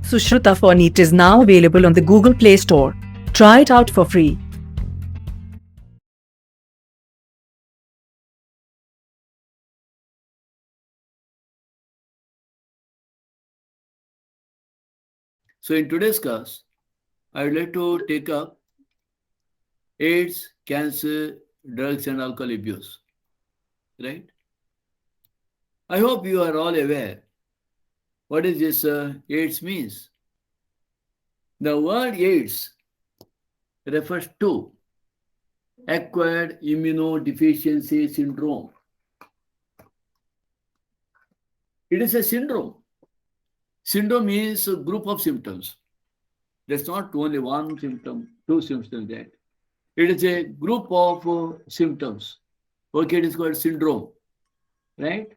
Sushruta for NEET is now available on the Google Play Store. Try it out for free. So in today's class, I would like to take up AIDS, cancer, drugs and alcohol abuse. Right? I hope you are all aware what is this AIDS means. The word AIDS refers to acquired immunodeficiency syndrome. It is a syndrome. Syndrome means a group of symptoms. There's not only one symptom, two symptoms that. It is a group of symptoms. Okay, it is called syndrome, right?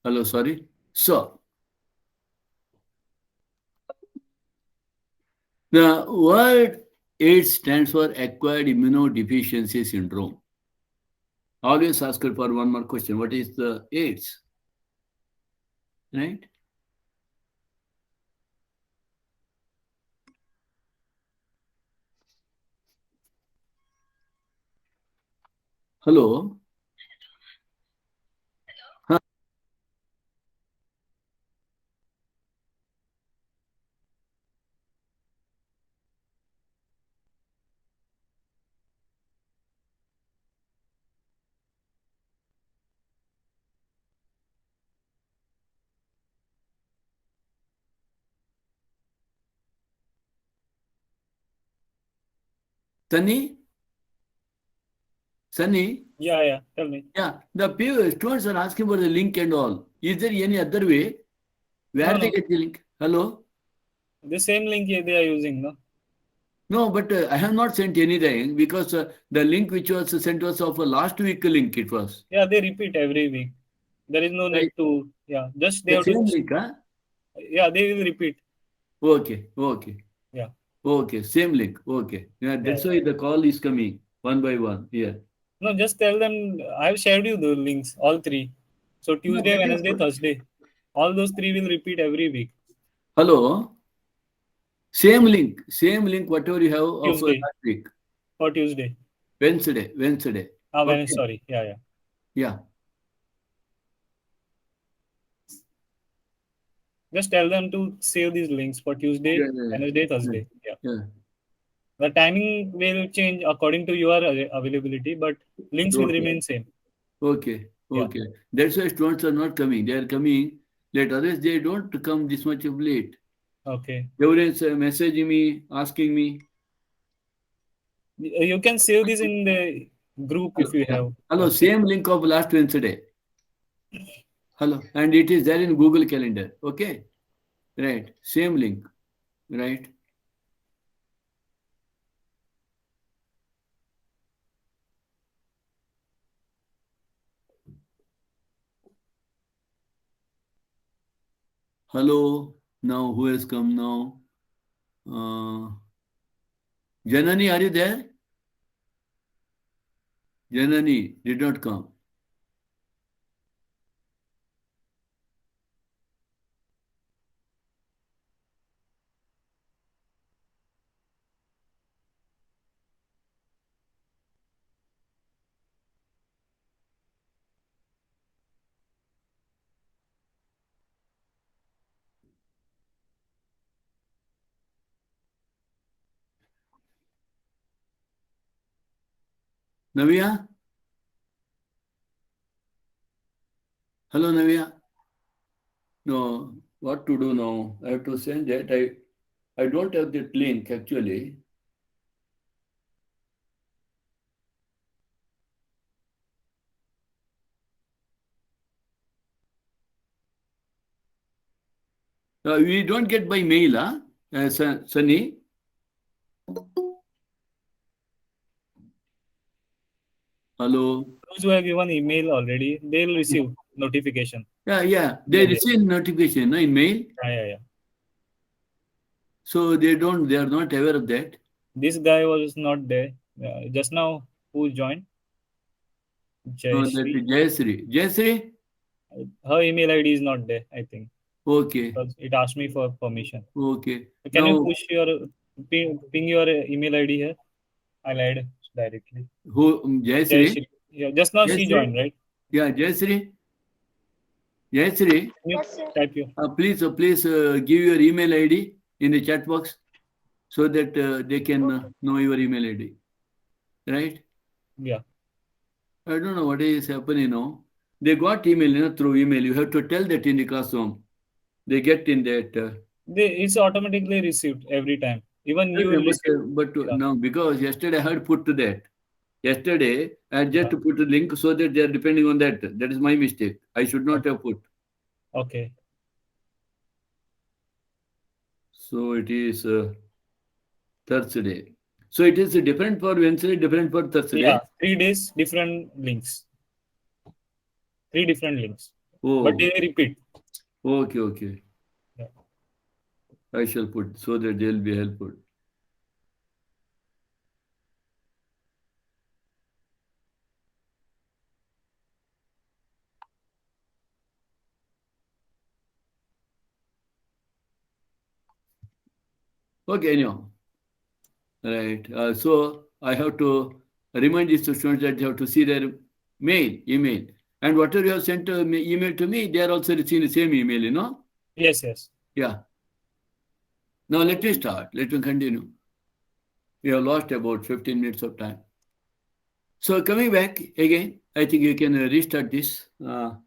Hello, sorry. So, the word AIDS stands for acquired immunodeficiency syndrome. Always ask her for one more question. What is the AIDS? Right? Hello? Huh? Sunny? Sunny? Yeah. Tell me. Yeah, the students are asking for the link and all. Is there any other way? Where No, they no. get the link? Hello? The same link they are using, no? No, but I have not sent anything because the link which was sent was of a last week link it was. Yeah, they repeat every week. There is no need Right. to, yeah, just they The have to, same link, huh? yeah, they will repeat. Okay, okay, Yeah, okay, same link. Okay. Yeah, yeah. that's why the call is coming one by one. Yeah. No, just tell them I've shared you the links, all three. So No, Tuesday, that is Wednesday, good. Thursday. All those three will repeat every week. Hello? Same link, whatever you have of Tuesday last week. or Tuesday. Wednesday. Wednesday, Okay. sorry. Yeah. Yeah. Just tell them to save these links for Yeah, Tuesday, yeah, Wednesday, yeah. Thursday. Yeah. Yeah. The timing will change according to your availability, but links will Okay. remain same. Okay. Yeah. Okay. That's why students are not coming. They are coming late. Otherwise, they don't come this much of late. Okay. Everyone's messaging me, asking me. You can save this in the group if Hello. you Yeah. have. Hello. Okay. Same link of last Wednesday. Hello. And it is there in Google Calendar. Okay. Right. Same link. Right. Hello. Now, who has come now? Uh, Janani, are you there? Janani did not come. Navya? Hello, Navya. No, what to do now? I have to send that. I don't have that link actually. We don't get by mail, huh? Sunny? Hello? Those who have given email already, they'll receive notification. Yeah. They Yeah. receive notification in mail. Yeah. So they are not aware of that. This guy was not there. Just now, who joined? No, that Jayashree. is Jayasree. Jayasree? Her email ID is not there, I think. Okay. Because it asked me for permission. Okay. Can Now, you push your ping your email ID here? I'll add directly. who? Jayasree? Jayashree. Yeah, just now she Jayasree? joined, right? Yeah, Jayasree? Jayasree? Can you type your Please give your email ID in the chat box so that they can know your email ID. Right? yeah. I don't know what is happening now. They got email, through email. You have to tell that in the classroom. They get in that. It's automatically received every time. Even you will receive. But Yeah. now, because yesterday I had put to that. Yesterday, I just put a link so that they are depending on that. That is my mistake. I should not have put. Okay. So it is Thursday. So it is different for Wednesday, different for Thursday. Yeah, 3 days, different links. 3 different links. Oh, But they repeat. okay. Yeah. I shall put so that they'll be helpful. Okay, anyhow. Right. So I have to remind these students that they have to see their email. And whatever you have sent email to me, they are also receiving the same email, Yes. Yeah. Now let me start. Let me continue. We have lost about 15 minutes of time. So coming back again, I think you can restart this. Yeah,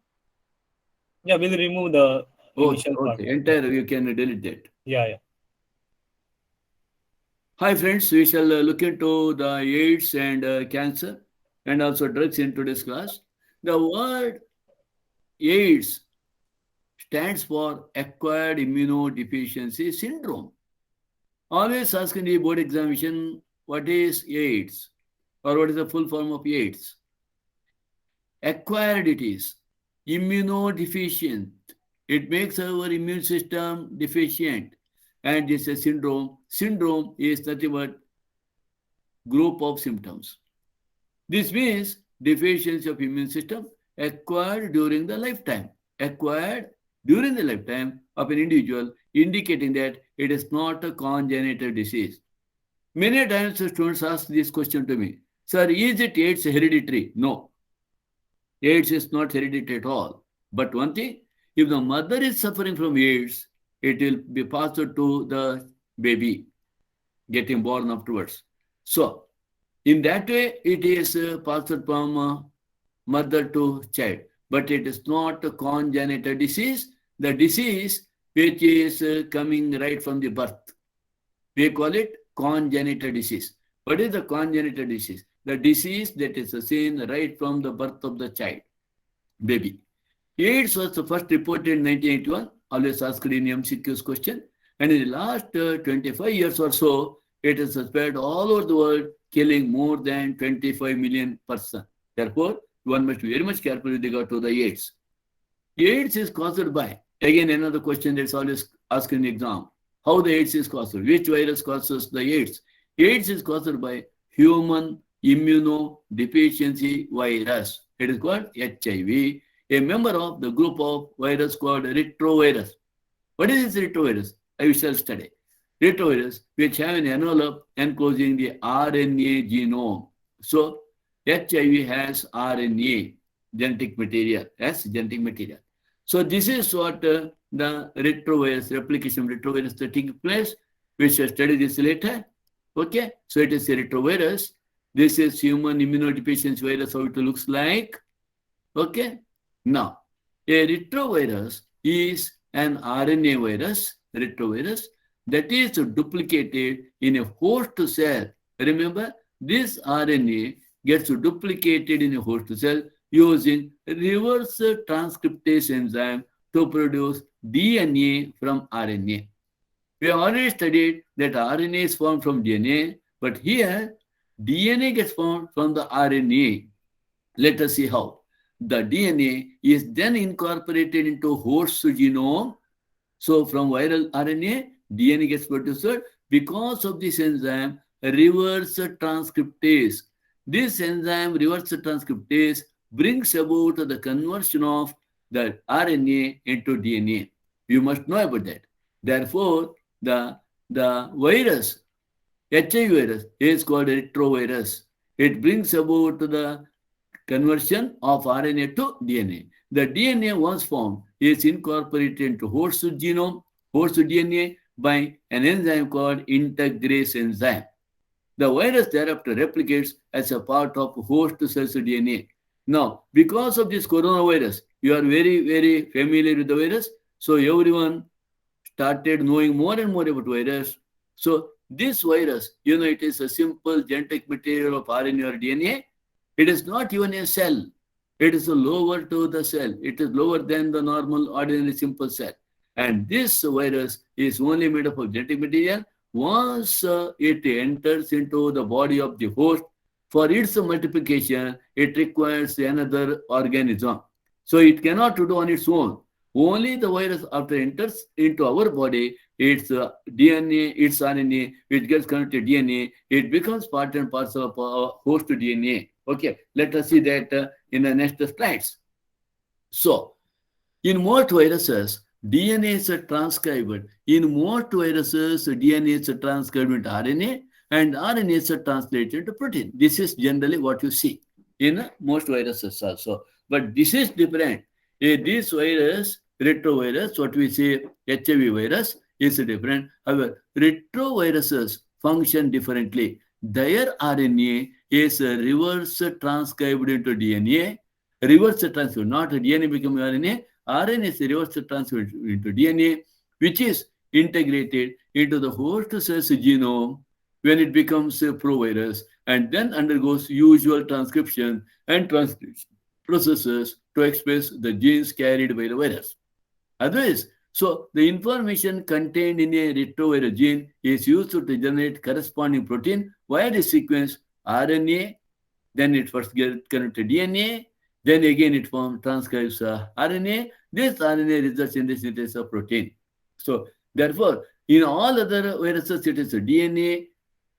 we'll remove the initial part. Entire, you can delete that. Yeah. Hi friends, we shall look into the AIDS and cancer and also drugs in today's class. The word AIDS stands for acquired immunodeficiency syndrome. Always ask in the board examination, what is AIDS or what is the full form of AIDS? Acquired it is, immunodeficient. It makes our immune system deficient. And it's a syndrome. Syndrome is nothing but group of symptoms. This means deficiency of immune system acquired during the lifetime. Acquired during the lifetime of an individual, indicating that it is not a congenital disease. Many times students ask this question to me, sir, is it AIDS hereditary? No. AIDS is not hereditary at all. But one thing, if the mother is suffering from AIDS, it will be passed to the baby getting born afterwards. So, in that way, it is passed from mother to child. But it is not a congenital disease. The disease which is coming right from the birth. We call it congenital disease. What is the congenital disease? The disease that is seen right from the birth of the child, baby. AIDS was first reported in 1981, always asked in MCQ's question. And in the last 25 years or so, it has spread all over the world, killing more than 25 million persons. Therefore, one must be very much careful with regard to the AIDS. AIDS is caused by, again, another question that's always asked in the exam. How the AIDS is caused? Which virus causes the AIDS? AIDS is caused by human immunodeficiency virus. It is called HIV, a member of the group of virus called retrovirus. What is this retrovirus? I shall study. Retrovirus, which have an envelope enclosing the RNA genome. So, HIV has RNA, genetic material, genetic material. So, this is what the retrovirus, replication of retrovirus taking place. We shall study this later. Okay, so it is a retrovirus. This is human immunodeficiency virus, how it looks like. Okay, now, A retrovirus is an RNA virus, retrovirus, that is duplicated in a host cell. Remember, this RNA gets duplicated in a host cell using reverse transcriptase enzyme to produce DNA from RNA. We have already studied that RNA is formed from DNA, but here DNA gets formed from the RNA. Let us see how. The DNA is then incorporated into host genome. So from viral RNA, DNA gets produced because of this enzyme, reverse transcriptase. This enzyme, reverse transcriptase, brings about the conversion of the RNA into DNA. You must know about that. Therefore, the virus, HIV virus, is called retrovirus. It brings about the conversion of RNA to DNA. The DNA once formed is incorporated into host genome, host DNA by an enzyme called integrase enzyme. The virus thereafter replicates as a part of host cell's DNA. Now, because of this coronavirus, you are very, very familiar with the virus. So everyone started knowing more and more about virus. So this virus, it is a simple genetic material of RNA or DNA. It is not even a cell. It is lower to the cell. It is lower than the normal, ordinary, simple cell. And this virus is only made up of genetic material. Once it enters into the body of the host, for its multiplication, it requires another organism. So it cannot do on its own. Only the virus, after enters into our body, its DNA, its RNA, which gets connected to DNA, it becomes part and parcel of our host DNA. Okay, let us see that in the next slides. So, in most viruses, DNA is transcribed. In most viruses, DNA is transcribed into RNA, and RNA is translated to protein. This is generally what you see in most viruses also. But this is different. This virus, retrovirus, what we say HIV virus, is different. However, retroviruses function differently. Their RNA is reverse transcribed into DNA. Reverse transcribed, not DNA become RNA. RNA is reverse transcribed into DNA, which is integrated into the host cell's genome when it becomes a provirus, and then undergoes usual transcription and transcription processes to express the genes carried by the virus. Otherwise, so the information contained in a retrovirus gene is used to generate corresponding protein via the sequence RNA, then it first gets connected to DNA, then again it transcribes RNA. This RNA results in the synthesis of protein. So therefore, in all other viruses, it is a DNA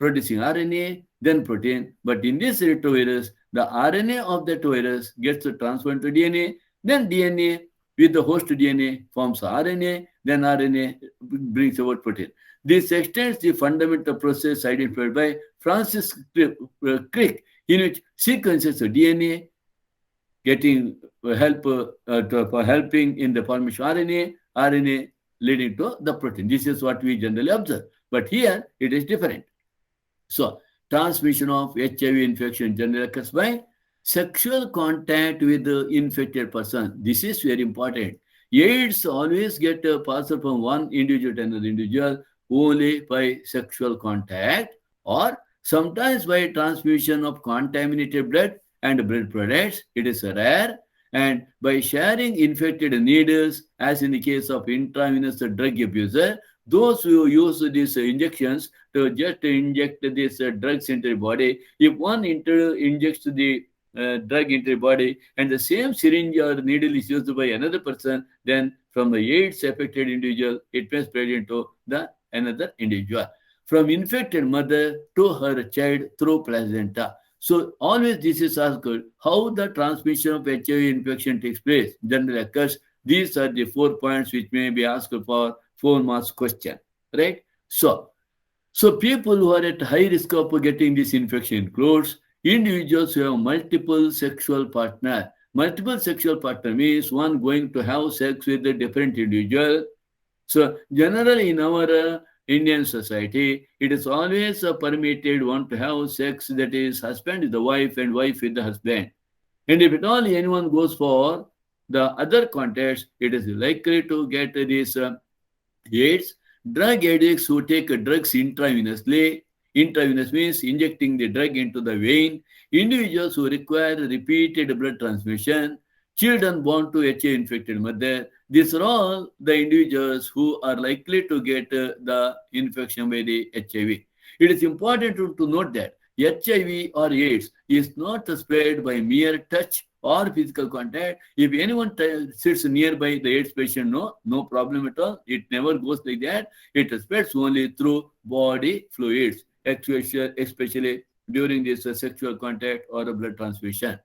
producing RNA, then protein. But in this retrovirus, the RNA of that virus gets transferred to DNA, then DNA with the host DNA forms RNA, then RNA brings about protein. This extends the fundamental process identified by Francis Crick, in which sequences of DNA getting help for helping in the formation of RNA leading to the protein. This is what we generally observe. But here it is different. So transmission of HIV infection generally occurs by sexual contact with the infected person. This is very important. AIDS always get passed from one individual to another individual only by sexual contact, or sometimes by transmission of contaminated blood and blood products. It is rare. And by sharing infected needles, as in the case of intravenous drug abuser, those who use these injections to just inject these drugs into the body, if one injects the drug into the body and the same syringe or needle is used by another person, then from the AIDS affected individual, it may spread into the another individual. From infected mother to her child through placenta. So always this is asked, how the transmission of HIV infection takes place, generally occurs. These are the 4 points which may be asked for 4 marks question, right? So people who are at high risk of getting this infection includes individuals who have multiple sexual partners. Multiple sexual partner means one going to have sex with a different individual. So generally in our Indian society, it is always permitted one to have sex, that is husband with the wife and wife with the husband. And if at all anyone goes for the other contacts, it is likely to get this AIDS. Drug addicts who take drugs intravenously, intravenous means injecting the drug into the vein, individuals who require repeated blood transfusion, children born to HIV-infected mother, these are all the individuals who are likely to get the infection by the HIV. It is important to note that HIV or AIDS is not spread by mere touch or physical contact. If anyone sits nearby the AIDS patient, no problem at all. It never goes like that. It spreads only through body fluids, especially during this sexual contact or a blood transfusion.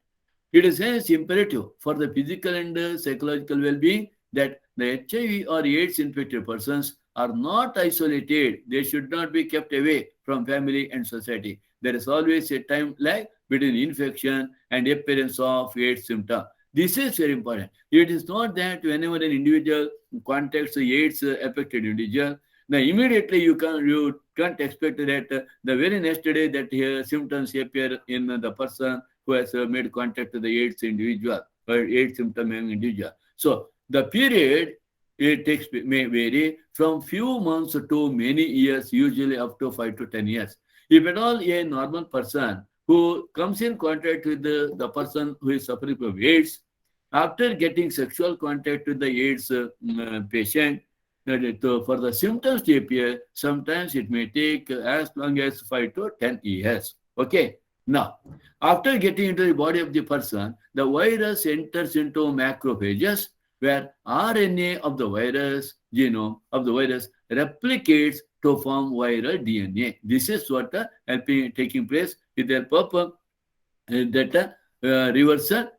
It is hence imperative for the physical and psychological well-being that the HIV or AIDS infected persons are not isolated. They should not be kept away from family and society. There is always a time lag between infection and appearance of AIDS symptom. This is very important. It is not that whenever an individual contacts the AIDS affected individual, now immediately you can't expect that the very next day that symptoms appear in the person who has made contact with the AIDS individual or AIDS symptom individual. So the period it takes may vary from few months to many years, usually up to 5 to 10 years. If at all a normal person who comes in contact with the person who is suffering from AIDS, after getting sexual contact with the AIDS patient, for the symptoms to appear, sometimes it may take as long as 5 to 10 years. Okay. Now, after getting into the body of the person, the virus enters into macrophages where RNA of the virus, genome of the virus replicates to form viral DNA. This is what taking place with the help of that reversal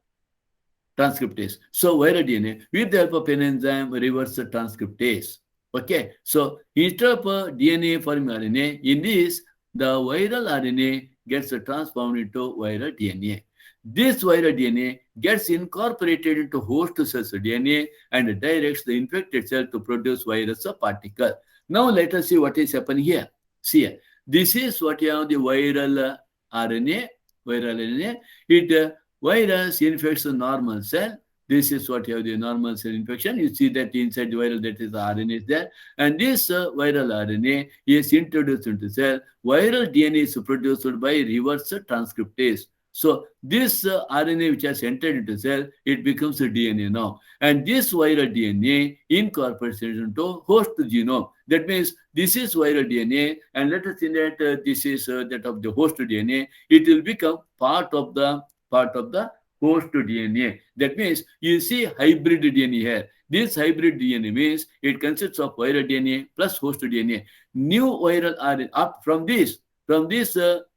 transcriptase. So viral DNA with the help of an enzyme reverse transcriptase. Okay. So instead of DNA forming RNA, in this the viral RNA gets transformed into viral DNA. This viral DNA gets incorporated into host cell's DNA and directs the infected cell to produce virus particle. Now let us see what is happening here. See here. This is what you have the viral RNA. Viral RNA. It virus infects the normal cell. This is what you have the normal cell infection. You see that inside the viral, that is the RNA is there. And this viral RNA is introduced into cell. Viral DNA is produced by reverse transcriptase. So this RNA which has entered into cell, it becomes a DNA now. And this viral DNA incorporates into host genome. That means this is viral DNA, and let us say that this is that of the host DNA. It will become part of the host DNA. That means you see hybrid DNA here. This hybrid DNA means it consists of viral DNA plus host DNA. New viral RNA up from this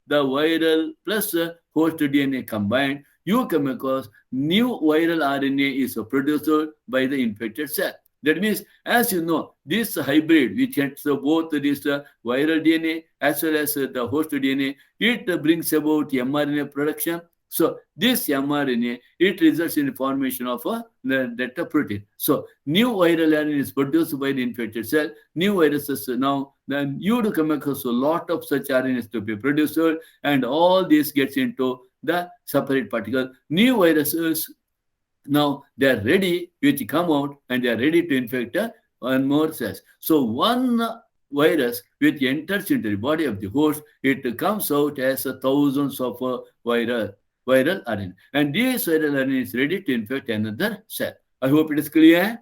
the viral plus host DNA combined, you come across new viral RNA is produced by the infected cell. That means, as you know, this hybrid, which has both this viral DNA as well as the host DNA, it brings about mRNA production. So this mRNA, it results in the formation of that protein. So new viral RNA is produced by the infected cell. New viruses now, then you do come across a lot of such RNAs to be produced, and all this gets into the separate particle. New viruses, now they are ready, which come out and they are ready to infect one more cells. So one virus which enters into the body of the host, it comes out as thousands of viral RNA. And this viral RNA is ready to infect another cell. I hope it is clear.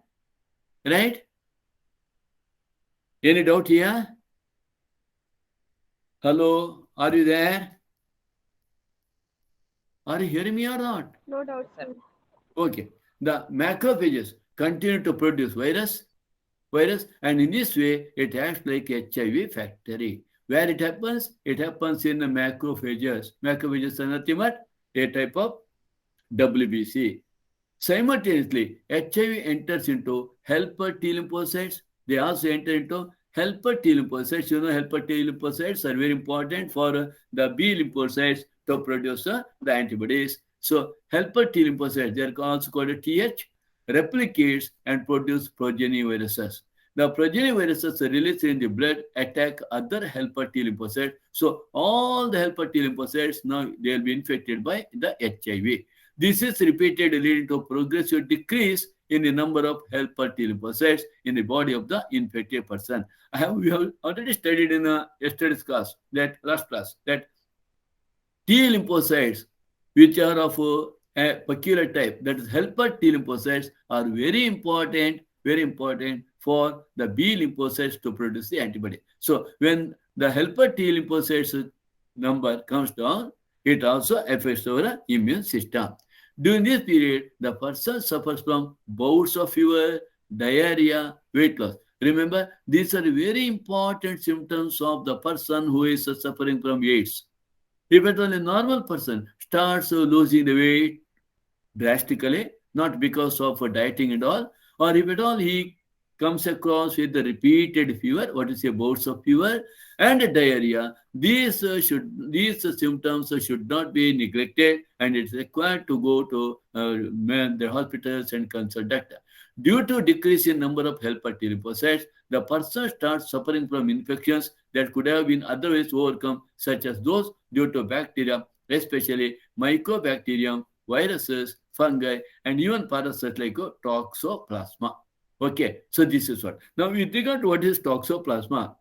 Right? Any doubt here? Hello? Are you there? Are you hearing me or not? No doubt, sir. Okay. The macrophages continue to produce virus, and in this way, it acts like HIV factory. Where it happens? It happens in the macrophages. Macrophages are nothing but a type of WBC. Simultaneously, HIV enters into helper T lymphocytes. They also enter into helper T lymphocytes. You know, helper T lymphocytes are very important for the B lymphocytes to produce the antibodies. So, helper T lymphocytes, they are also called TH, replicates and produce progeny viruses. The progeny viruses are released in the blood, attack other helper T lymphocytes. So all the helper T lymphocytes, now they will be infected by the HIV. This is repeated leading to progressive decrease in the number of helper T lymphocytes in the body of the infected person. We have already studied in yesterday's class, that last class, that T lymphocytes, which are of a peculiar type, that is helper T lymphocytes, are very important for the B lymphocytes to produce the antibody. So when the helper T lymphocytes number comes down, it also affects our immune system. During this period, the person suffers from bouts of fever, diarrhea, weight loss. Remember, these are very important symptoms of the person who is suffering from AIDS. If at all a normal person starts losing the weight drastically, not because of dieting and all, or if at all he comes across with the repeated fever, what is a bouts of fever and diarrhea, these symptoms should not be neglected, and it's required to go to the hospitals and consult doctor. Due to decrease in number of helper T lymphocytes, the person starts suffering from infections that could have been otherwise overcome, such as those due to bacteria, especially mycobacterium, viruses, fungi, and even parasites like toxoplasma. Okay, so this is what. Now, with regard to what is toxoplasma,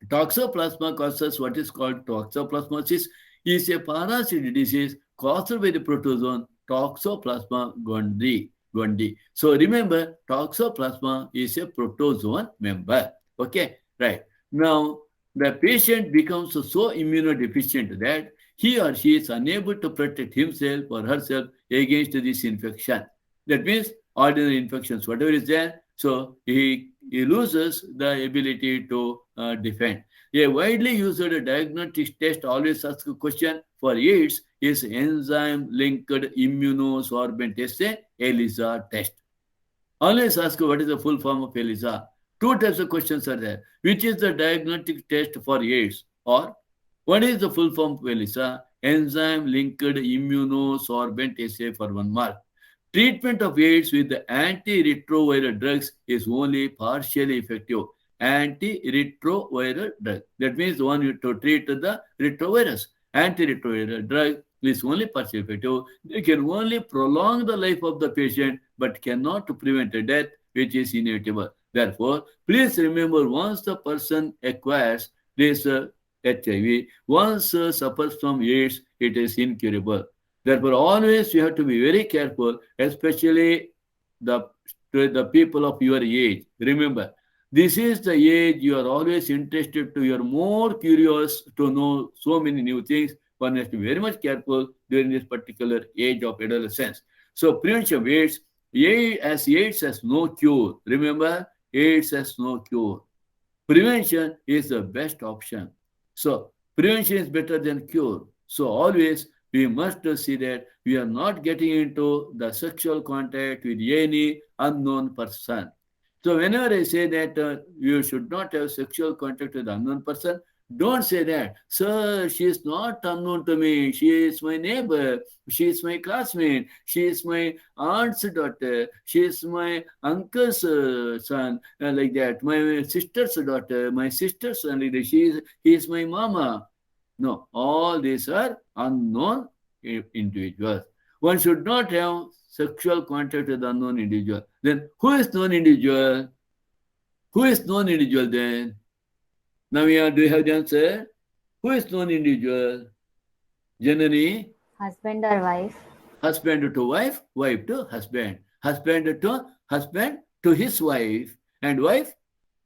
toxoplasma causes what is called toxoplasmosis, is a parasitic disease caused by the protozoan Toxoplasma gondii. So remember, Toxoplasma is a protozoan member. Okay, right. Now, the patient becomes so immunodeficient that he or she is unable to protect himself or herself against this infection. That means ordinary infections, whatever is there, so he loses the ability to defend. A widely used diagnostic test always asks a question for AIDS is enzyme-linked immunosorbent test, ELISA test. Always ask what is the full form of ELISA. Two types of questions are there. Which is the diagnostic test for AIDS? Or what is the full form of ELISA? Enzyme-linked immunosorbent assay for 1 mark. Treatment of AIDS with the antiretroviral drugs is only partially effective. Antiretroviral drug. That means the one to treat the retrovirus. Antiretroviral drug is only partially effective. They can only prolong the life of the patient but cannot prevent a death, which is inevitable. Therefore, please remember, once the person acquires this HIV, once suffers from AIDS, it is incurable. Therefore, always you have to be very careful, especially the people of your age. Remember, this is the age you are always interested to, you are more curious to know so many new things. One has to be very much careful during this particular age of adolescence. So prevention of AIDS, AIDS has no cure. Remember, AIDS has no cure. Prevention is the best option. So prevention is better than cure. So always we must see that we are not getting into the sexual contact with any unknown person. So whenever I say that you should not have sexual contact with an unknown person, don't say that, sir, she is not unknown to me. She is my neighbor. She is my classmate. She is my aunt's daughter. She is my uncle's son, like that. My sister's daughter, my sister's son, like that. He is my mama. No, all these are unknown individuals. One should not have sexual contact with unknown individual. Then who is known individual? Who is known individual then? Navya, do you have the answer? Who is known individual? Janani? Husband or wife. Husband to wife, wife to husband. Husband to his wife, and wife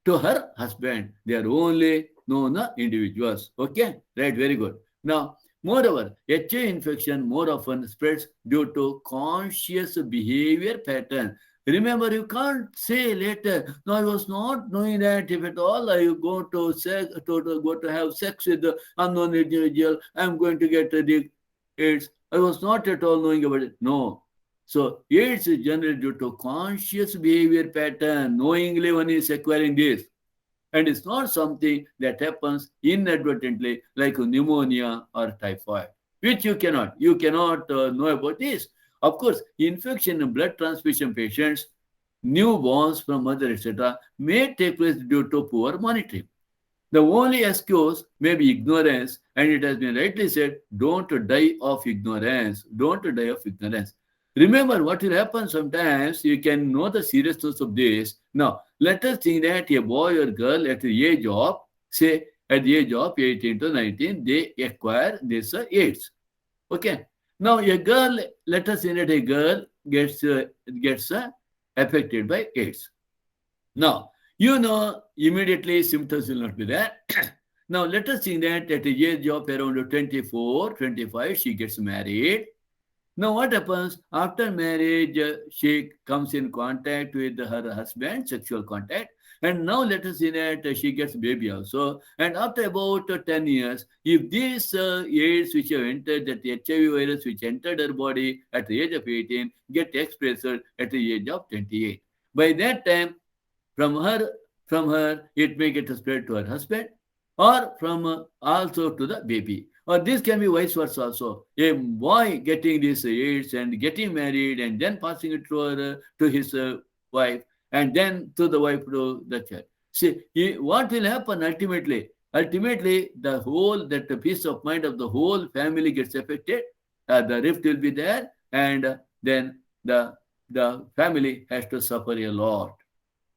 to her husband. They are only known individuals. Okay? Right, very good. Now, moreover, HIV infection more often spreads due to conscious behavior pattern. Remember, you can't say later, no, I was not knowing that. If at all I go to have sex with the unknown individual, I'm going to get the AIDS. I was not at all knowing about it. No. So AIDS is generally due to conscious behavior pattern. Knowingly one is acquiring this. And it's not something that happens inadvertently like pneumonia or typhoid, which you cannot know about this. Of course, infection in blood transfusion patients, newborns from mother, etc., may take place due to poor monitoring. The only excuse may be ignorance, and it has been rightly said, don't die of ignorance. Don't die of ignorance. Remember what will happen sometimes, you can know the seriousness of this. Now, let us think that a boy or girl at the age of, say, at the age of 18 to 19, they acquire this AIDS. Okay. Now, a girl, let us say that a girl gets affected by AIDS. Now, you know immediately symptoms will not be there. Now, let us think that at the age of around 24, 25, she gets married. Now, what happens after marriage? She comes in contact with her husband, sexual contact, and now let us say that she gets baby also. And after about 10 years, if this AIDS which have entered, that HIV virus which entered her body at the age of 18, get expressed at the age of 28. By that time, from her, it may get spread to her husband, or from also to the baby. Or this can be vice versa also. A boy getting this AIDS and getting married and then passing it to his wife, and then to the wife to the child. See, what will happen ultimately? Ultimately, the whole, that the peace of mind of the whole family gets affected. The rift will be there, and then the family has to suffer a lot.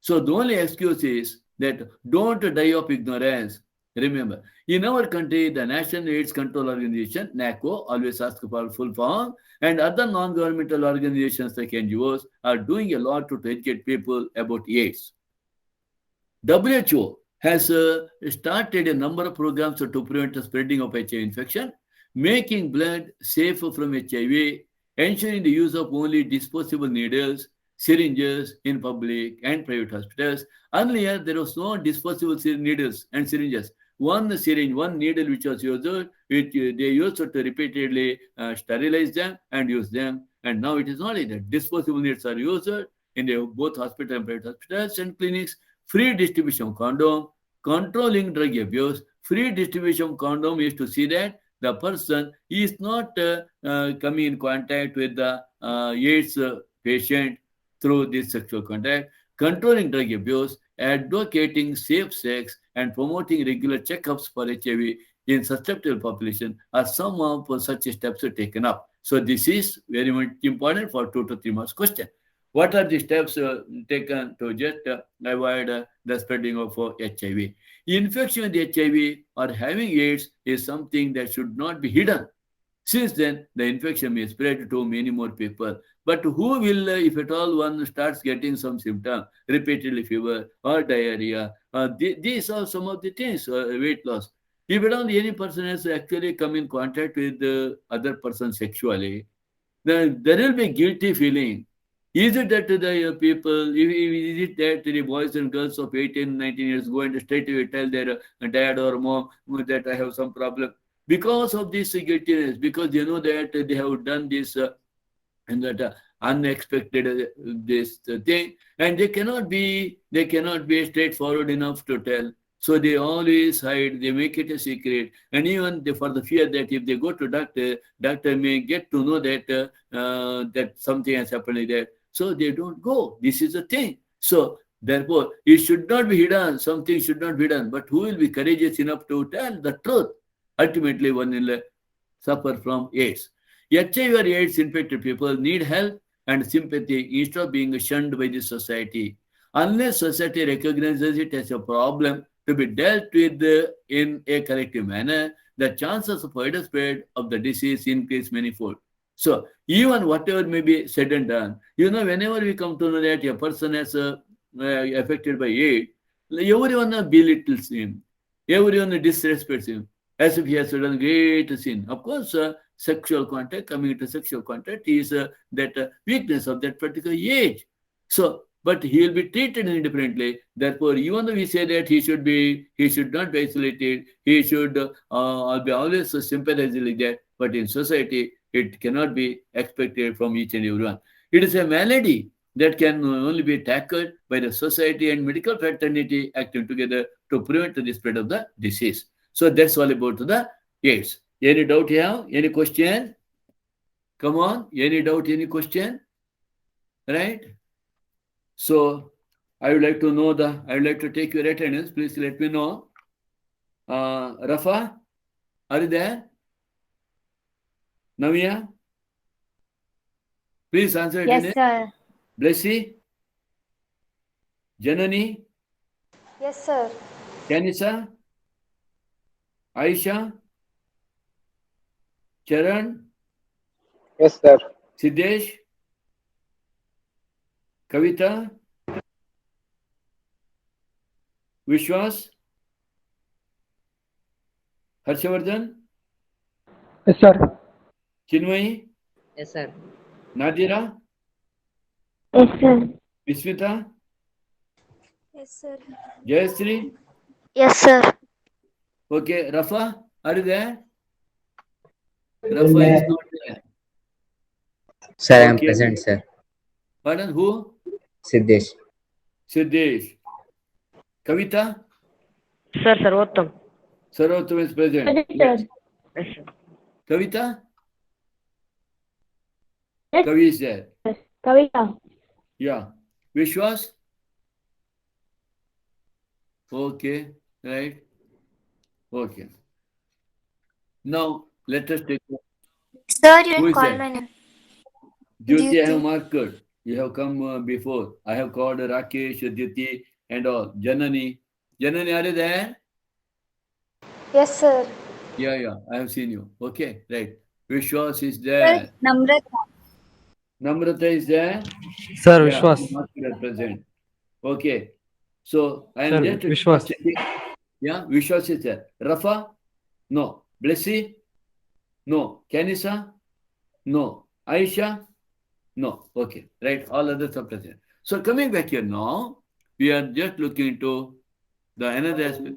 So the only excuse is that don't die of ignorance. Remember, in our country, the National AIDS Control Organization, NACO, always asks for full form, and other non-governmental organizations like NGOs are doing a lot to educate people about AIDS. WHO has started a number of programs to prevent the spreading of HIV infection, making blood safe from HIV, ensuring the use of only disposable needles, syringes in public and private hospitals. Earlier, there was no disposable needles and syringes. One syringe, one needle which was used, which they used to repeatedly sterilize them and use them. And now it is not like that. Disposable needles are used in both hospital and private hospitals and clinics. Free distribution of condom, controlling drug abuse. Free distribution of condom is to see that the person is not coming in contact with the AIDS patient through this sexual contact. Controlling drug abuse, advocating safe sex, and promoting regular checkups for HIV in susceptible population are some of such steps taken up. So this is very much important for 2 to 3 months question. What are the steps taken to just avoid the spreading of HIV? Infection with HIV or having AIDS is something that should not be hidden. Since then, the infection may spread to many more people. But who will, if at all one starts getting some symptom, repeatedly fever or diarrhea, these are some of the things, weight loss. If at all any person has actually come in contact with the other person sexually, then there will be guilty feeling. Is it that the people, is it that the boys and girls of 18, 19 years go and straight away tell their dad or mom that I have some problem? Because of this guiltiness, because they know that they have done this and that unexpected this thing, and they cannot be straightforward enough to tell. So they always hide, they make it a secret, and even for the fear that if they go to doctor may get to know that that something has happened like that. So they don't go. This is the thing. So therefore, it should not be hidden. Something should not be hidden. But who will be courageous enough to tell the truth? Ultimately, one will suffer from AIDS. HIV or AIDS infected people need help and sympathy instead of being shunned by the society. Unless society recognizes it as a problem to be dealt with in a collective manner, the chances of widespread of the disease increase manifold. So even whatever may be said and done, whenever we come to know that a person is affected by AIDS, everyone belittles him, everyone disrespects him, as if he has done great sin. Of course, sexual contact, coming into sexual contact is that weakness of that particular age. So, but he will be treated indifferently. Therefore, even though we say that he should not be isolated, he should be always sympathizing like that. But in society, it cannot be expected from each and everyone. It is a malady that can only be tackled by the society and medical fraternity acting together to prevent the spread of the disease. So that's all about the AIDS. Any doubt here? Any question? Come on. Any doubt? Any question? Right? So I would like to take your attendance. Please let me know. Rafa, are you there? Navia? Please answer it. Yes, sir. Blessy, Janani, Yes, sir. Kanisa, Aisha, Charan, Yes, sir. Siddesh, Kavita, Vishwas, Harshavardhan, Yes, sir. Chinmay, Yes, sir. Nadira, Yes, sir. Vismita, Yes, sir. Jayasri. Yes, sir. Okay, Rafa, are you there? Rafa is not there. Sir, I am Okay. present, sir. Pardon, who? Siddesh. Siddesh. Kavita? Sir, Sarvottam. Sarvottam is present. Yes, Yes. sir. Yes, sir. Kavita? Yes. Kavi is there. Kavita. Yeah. Vishwas? Okay, right. Okay. Now, let us take. Sir, you Who is call that? my name. Jyoti, I have marked. You have come before. I have called Rakesh, Jyoti, and all. Janani. Janani, are you there? Yes, sir. Yeah, I have seen you. Okay, right. Vishwas is there. Namrata. Namrata is there. Sir, Yeah, Vishwas. not at present. Okay. So I am Sir, just Vishwas. checking. Yeah, Vishwas is there. Rafa? No. Blessy? No. Kanisa? No. Aisha? No. Okay. Right. All others are present. So coming back here now, we are just looking into the another aspect,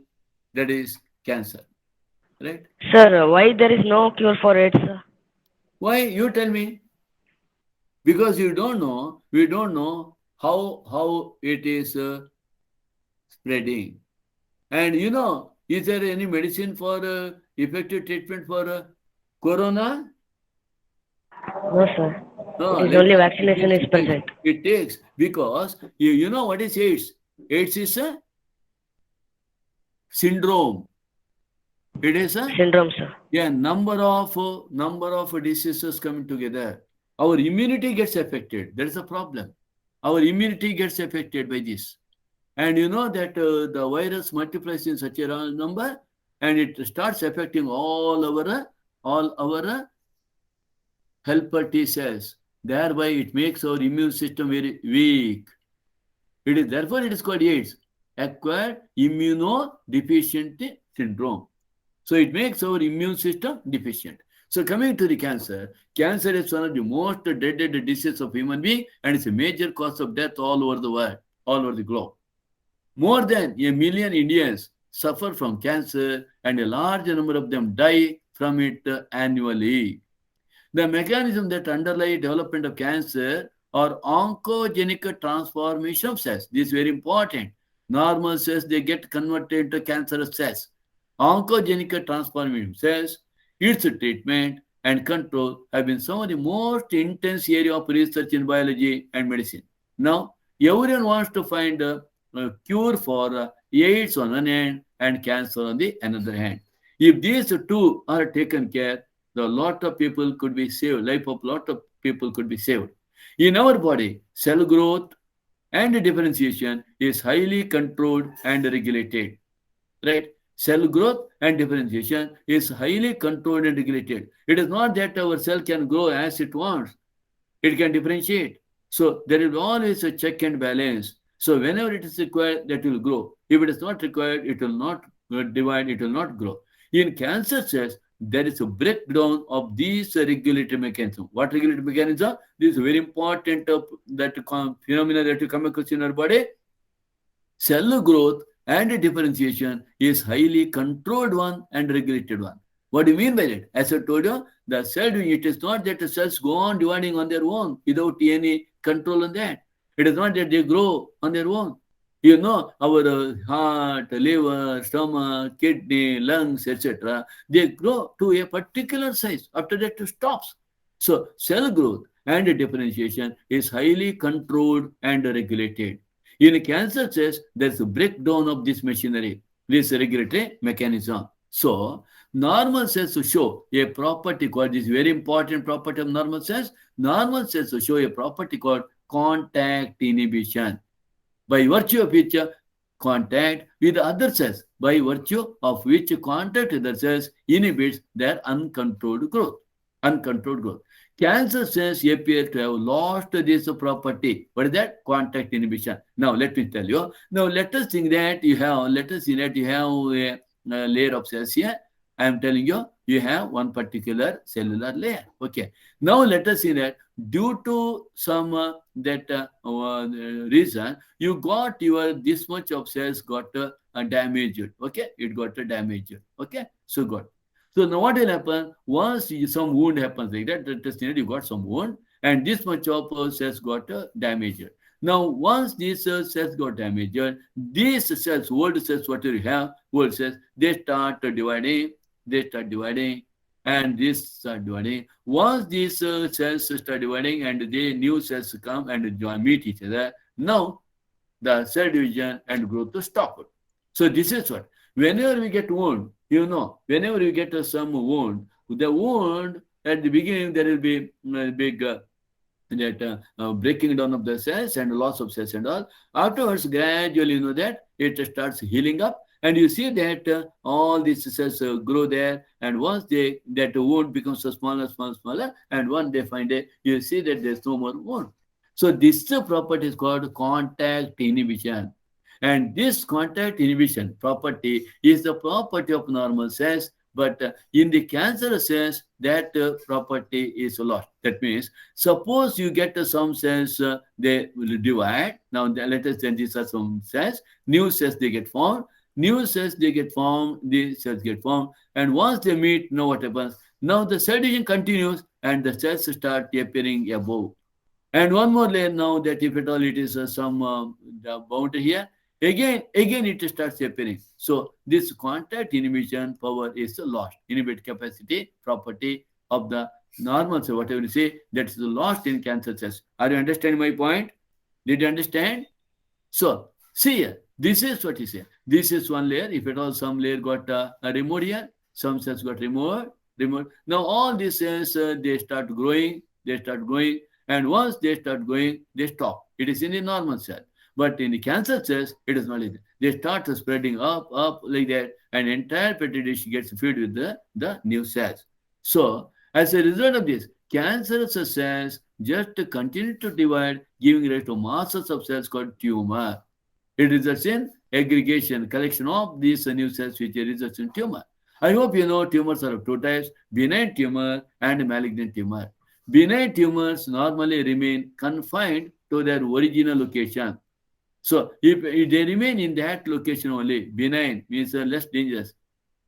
that is cancer. Right? Sir, why there is no cure for AIDS, sir? Why? You tell me. Because you don't know, we don't know how it is spreading. And you know, is there any medicine for effective treatment for corona? No, sir. No, It is let only us- vaccination is present. It takes because you know what is AIDS? AIDS is a syndrome. It is a Syndrome, sir. number of diseases coming together. Our immunity gets affected. That is a problem. Our immunity gets affected by this. And you know that the virus multiplies in such a number and it starts affecting all our helper T cells. Thereby it makes our immune system very weak. Therefore it is called AIDS, acquired immunodeficiency syndrome. So it makes our immune system deficient. So coming to the cancer is one of the most dreaded diseases of human being and it's a major cause of death all over the world, all over the globe. More than 1 million Indians suffer from cancer and a large number of them die from it annually. The mechanism that underlie development of cancer are oncogenic transformation of cells. This is very important. Normal cells, they get converted into cancerous cells. Oncogenic transformation cells, its treatment and control have been some of the most intense area of research in biology and medicine. Now, everyone wants to find a cure for AIDS on one hand and cancer on the another hand. If these two are taken care, a lot of people could be saved. Life of a lot of people could be saved. In our body, cell growth and differentiation is highly controlled and regulated. Right? Cell growth and differentiation is highly controlled and regulated. It is not that our cell can grow as it wants. It can differentiate. So there is always a check and balance. So whenever it is required, that will grow. If it is not required, it will not divide, it will not grow. In cancer cells, there is a breakdown of these regulatory mechanism. What regulatory mechanism? This is very important phenomena that you come across in our body. Cell growth and differentiation is highly controlled one and regulated one. What do you mean by that? As I told you, the cell doing it is not that the cells go on dividing on their own without any control on that. It is not that they grow on their own. You know, our heart, liver, stomach, kidney, lungs, etc., they grow to a particular size. After that, it stops. So, cell growth and differentiation is highly controlled and regulated. In cancer cells, there's a breakdown of this machinery, this regulatory mechanism. So, normal cells to show a property called, this very important property of normal cells. Normal cells to show a property called contact inhibition, by virtue of which contact with other cells, by virtue of which contact with other cells inhibits their uncontrolled growth. Uncontrolled growth. Cancer cells appear to have lost this property. What is that? Contact inhibition. Now, let me tell you. Now, let us think that you have, let us see that you have a layer of cells here. I am telling you, you have one particular cellular layer. Okay. Now, let us see that due to some reason, you got your, this much of cells got damaged. Okay. It got damaged. Okay. So, good. So now what will happen? Once some wound happens like that, let us say you got some wound and this much of cells got damaged. Now, once these cells got damaged, these cells, old cells, whatever you have, old cells, they start dividing, and this start dividing. Once these cells start dividing and the new cells come and meet each other, now the cell division and growth is stopped. So this is what, whenever we get wound, you know, whenever you get some wound, the wound at the beginning there will be big breaking down of the cells and loss of cells and all. Afterwards, gradually, you know that it starts healing up, and you see that all these cells grow there. And once that wound becomes smaller, and one day find you see that there's no more wound. So this property is called contact inhibition. And this contact inhibition property is the property of normal cells, but in the cancerous cells, that property is lost. That means, suppose you get some cells, they will divide. Now, let us say these are some cells. New cells, they get formed. New cells, they get formed. These cells get formed. And once they meet, know what happens. Now, the cell division continues, and the cells start appearing above. And one more layer now, that if at all it is some the boundary here, Again, it starts appearing. So this contact inhibition power is lost. Inhibit capacity, property of the normal cell, whatever you say, that's lost in cancer cells. Are you understanding my point? Did you understand? So, see here, this is what he said. This is one layer. If at all some layer got removed here, some cells got removed. Now all these cells, they start growing, and once they start growing, they stop. It is in the normal cell. But in the cancer cells, it is not like that. They start spreading up like that, and entire petri dish gets filled with the new cells. So, as a result of this, cancerous cells just continue to divide, giving rise to masses of cells called tumor. It results in aggregation, collection of these new cells, which results in tumor. I hope you know tumors are of two types: benign tumor and malignant tumor. Benign tumors normally remain confined to their original location. So, if they remain in that location only, benign means less dangerous.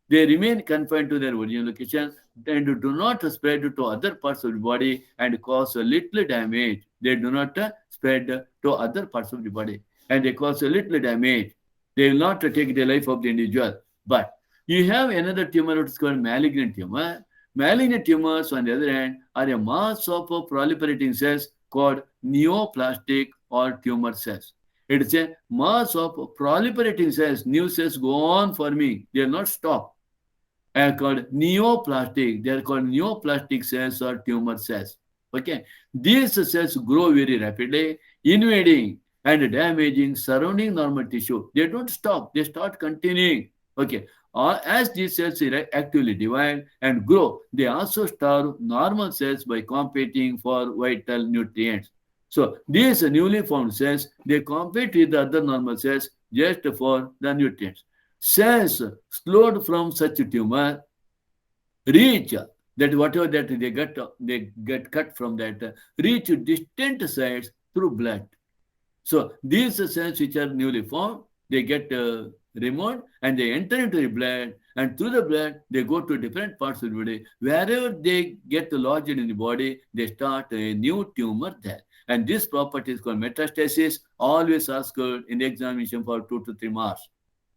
They remain confined to their original location and do not spread to other parts of the body and cause a little damage. They do not spread to other parts of the body and they cause a little damage. They will not take the life of the individual. But you have another tumor which is called malignant tumor. Malignant tumors, on the other hand, are a mass of proliferating cells called neoplastic or tumor cells. It is a mass of proliferating cells. New cells go on forming. They will not stop. They are called neoplastic. They are called neoplastic cells or tumor cells. Okay. These cells grow very rapidly, invading and damaging surrounding normal tissue. They don't stop. They start continuing. Okay. As these cells actively divide and grow, they also starve normal cells by competing for vital nutrients. So these newly formed cells, they compete with the other normal cells just for the nutrients. Cells slowed from such a tumor reach that whatever that they get cut from that, reach distant sites through blood. So these cells which are newly formed, they get removed and they enter into the blood, and through the blood they go to different parts of the body. Wherever they get lodged in the body, they start a new tumor there. And this property is called metastasis, always asked in the examination for 2 to 3 marks.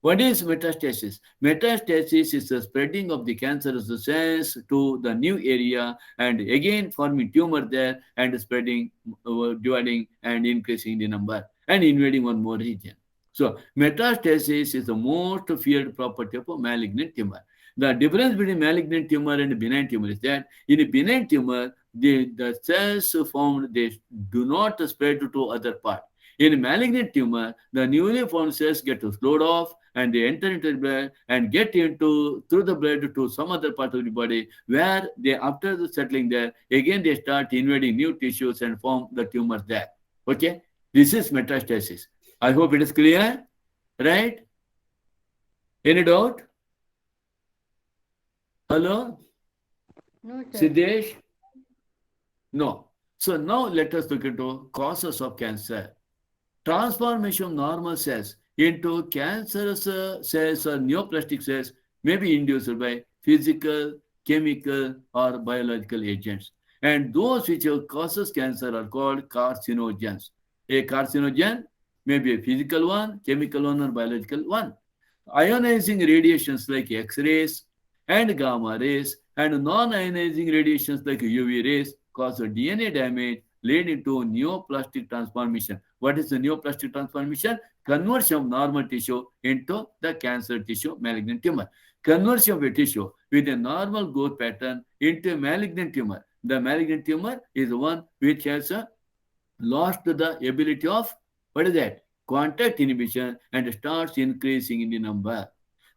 What is metastasis? Metastasis is the spreading of the cancerous cells to the new area and again forming tumor there and spreading, dividing and increasing the number and invading one more region. So metastasis is the most feared property of a malignant tumor. The difference between malignant tumor and benign tumor is that in a benign tumor, the cells formed, they do not spread to other part. In a malignant tumor, the newly formed cells get slowed off and they enter into the blood and get into through the blood to some other part of the body, where they, after the settling there, again they start invading new tissues and form the tumor there. Okay, this is metastasis. I hope it is clear, right? Any doubt? Hello, No, Siddesh? No. So now let us look into causes of cancer. Transformation of normal cells into cancerous cells or neoplastic cells may be induced by physical, chemical, or biological agents. And those which causes cancer are called carcinogens. A carcinogen may be a physical one, chemical one, or biological one. Ionizing radiations like X-rays and gamma rays and non-ionizing radiations like UV rays cause DNA damage, leading to neoplastic transformation. What is the neoplastic transformation? Conversion of normal tissue into the cancer tissue, malignant tumor. Conversion of a tissue with a normal growth pattern into a malignant tumor. The malignant tumor is the one which has lost the ability of, what is that? Contact inhibition, and starts increasing in the number.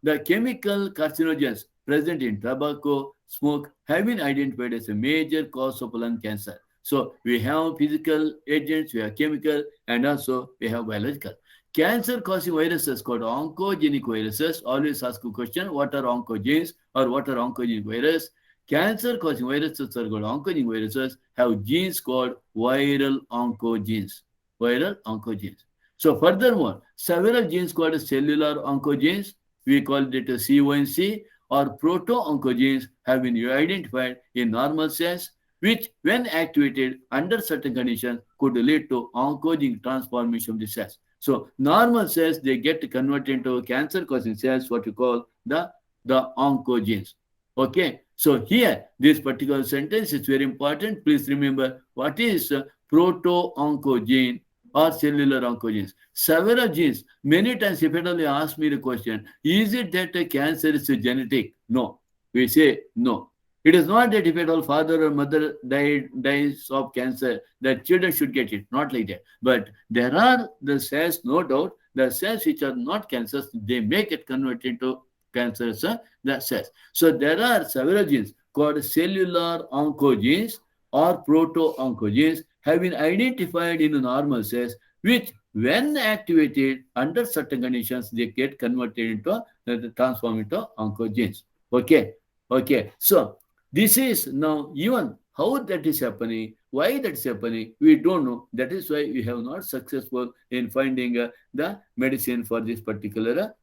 The chemical carcinogens present in tobacco, smoke have been identified as a major cause of lung cancer. So we have physical agents, we have chemical, and also we have biological. Cancer-causing viruses called oncogenic viruses. Always ask a question, what are oncogenes or what are oncogenic viruses? Cancer-causing viruses are called oncogenic viruses, have genes called viral oncogenes. Viral oncogenes. So furthermore, several genes called cellular oncogenes, we call it C1C, or proto-oncogenes have been identified in normal cells, which when activated under certain conditions could lead to oncogenic transformation of the cells. So normal cells, they get converted into cancer-causing cells, what we call the oncogenes. Okay, so here, this particular sentence is very important. Please remember what is proto-oncogene or cellular oncogenes. Several genes, many times if you ask me the question, is it that a cancer is genetic? No, we say no. It is not that if at all father or mother dies of cancer, that children should get it. Not like that. But there are the cells, no doubt, the cells which are not cancers, they make it converted into cancerous the cells. So there are several genes called cellular oncogenes or proto-oncogenes have been identified in normal cells, which when activated under certain conditions, they get converted into, transformed into oncogenes. Okay. Okay. So this is now even how that is happening, why that is happening, we don't know. That is why we have not successful in finding the medicine for this particular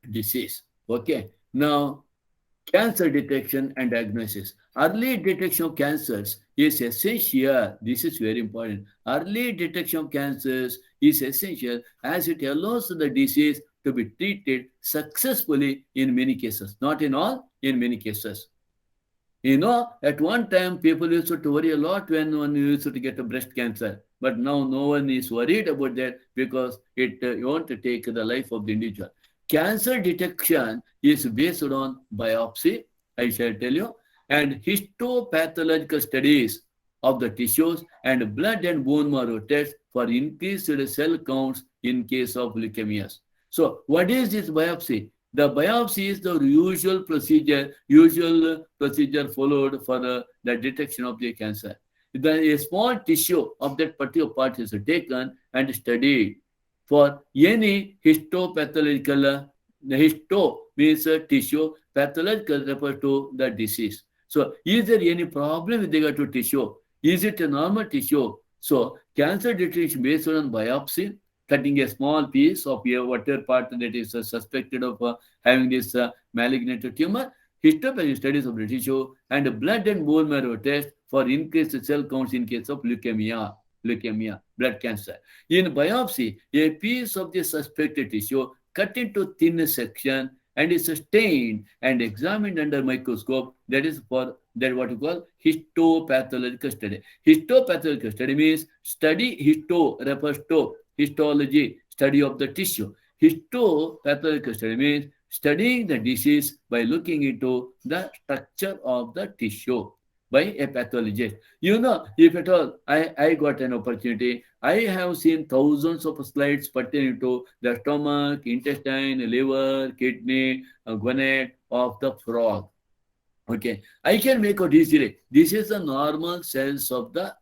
disease. Okay. Now, cancer detection and diagnosis. Early detection of cancers is essential. This is very important. Early detection of cancers is essential as it allows the disease to be treated successfully in many cases. Not in all, in many cases. You know, at one time, people used to worry a lot when one used to get a breast cancer. But now no one is worried about that because it won't take the life of the individual. Cancer detection is based on biopsy, I shall tell you, and histopathological studies of the tissues and blood and bone marrow tests for increased cell counts in case of leukemias. So what is this biopsy? The biopsy is the usual procedure followed for the detection of the cancer. A small tissue of that particular part is taken and studied for any histopathological, histo means tissue, pathological refers to the disease. So is there any problem with regard to tissue? Is it a normal tissue? So cancer detection based on biopsy, cutting a small piece of whatever part that is suspected of having this malignant tumor, histopathology studies of the tissue, and blood and bone marrow test for increased cell counts in case of leukemia, blood cancer. In biopsy, a piece of the suspected tissue cut into thin section and is stained and examined under microscope. That is for that what you call histopathological study. Histopathological study means study. Histo refers to histology, study of the tissue. Histopathological study means studying the disease by looking into the structure of the tissue by a pathologist. You know, if at all I got an opportunity, I have seen thousands of slides pertaining to the stomach, intestine, liver, kidney, gonad of the frog. Okay, I can make out easily. This is the normal cells of the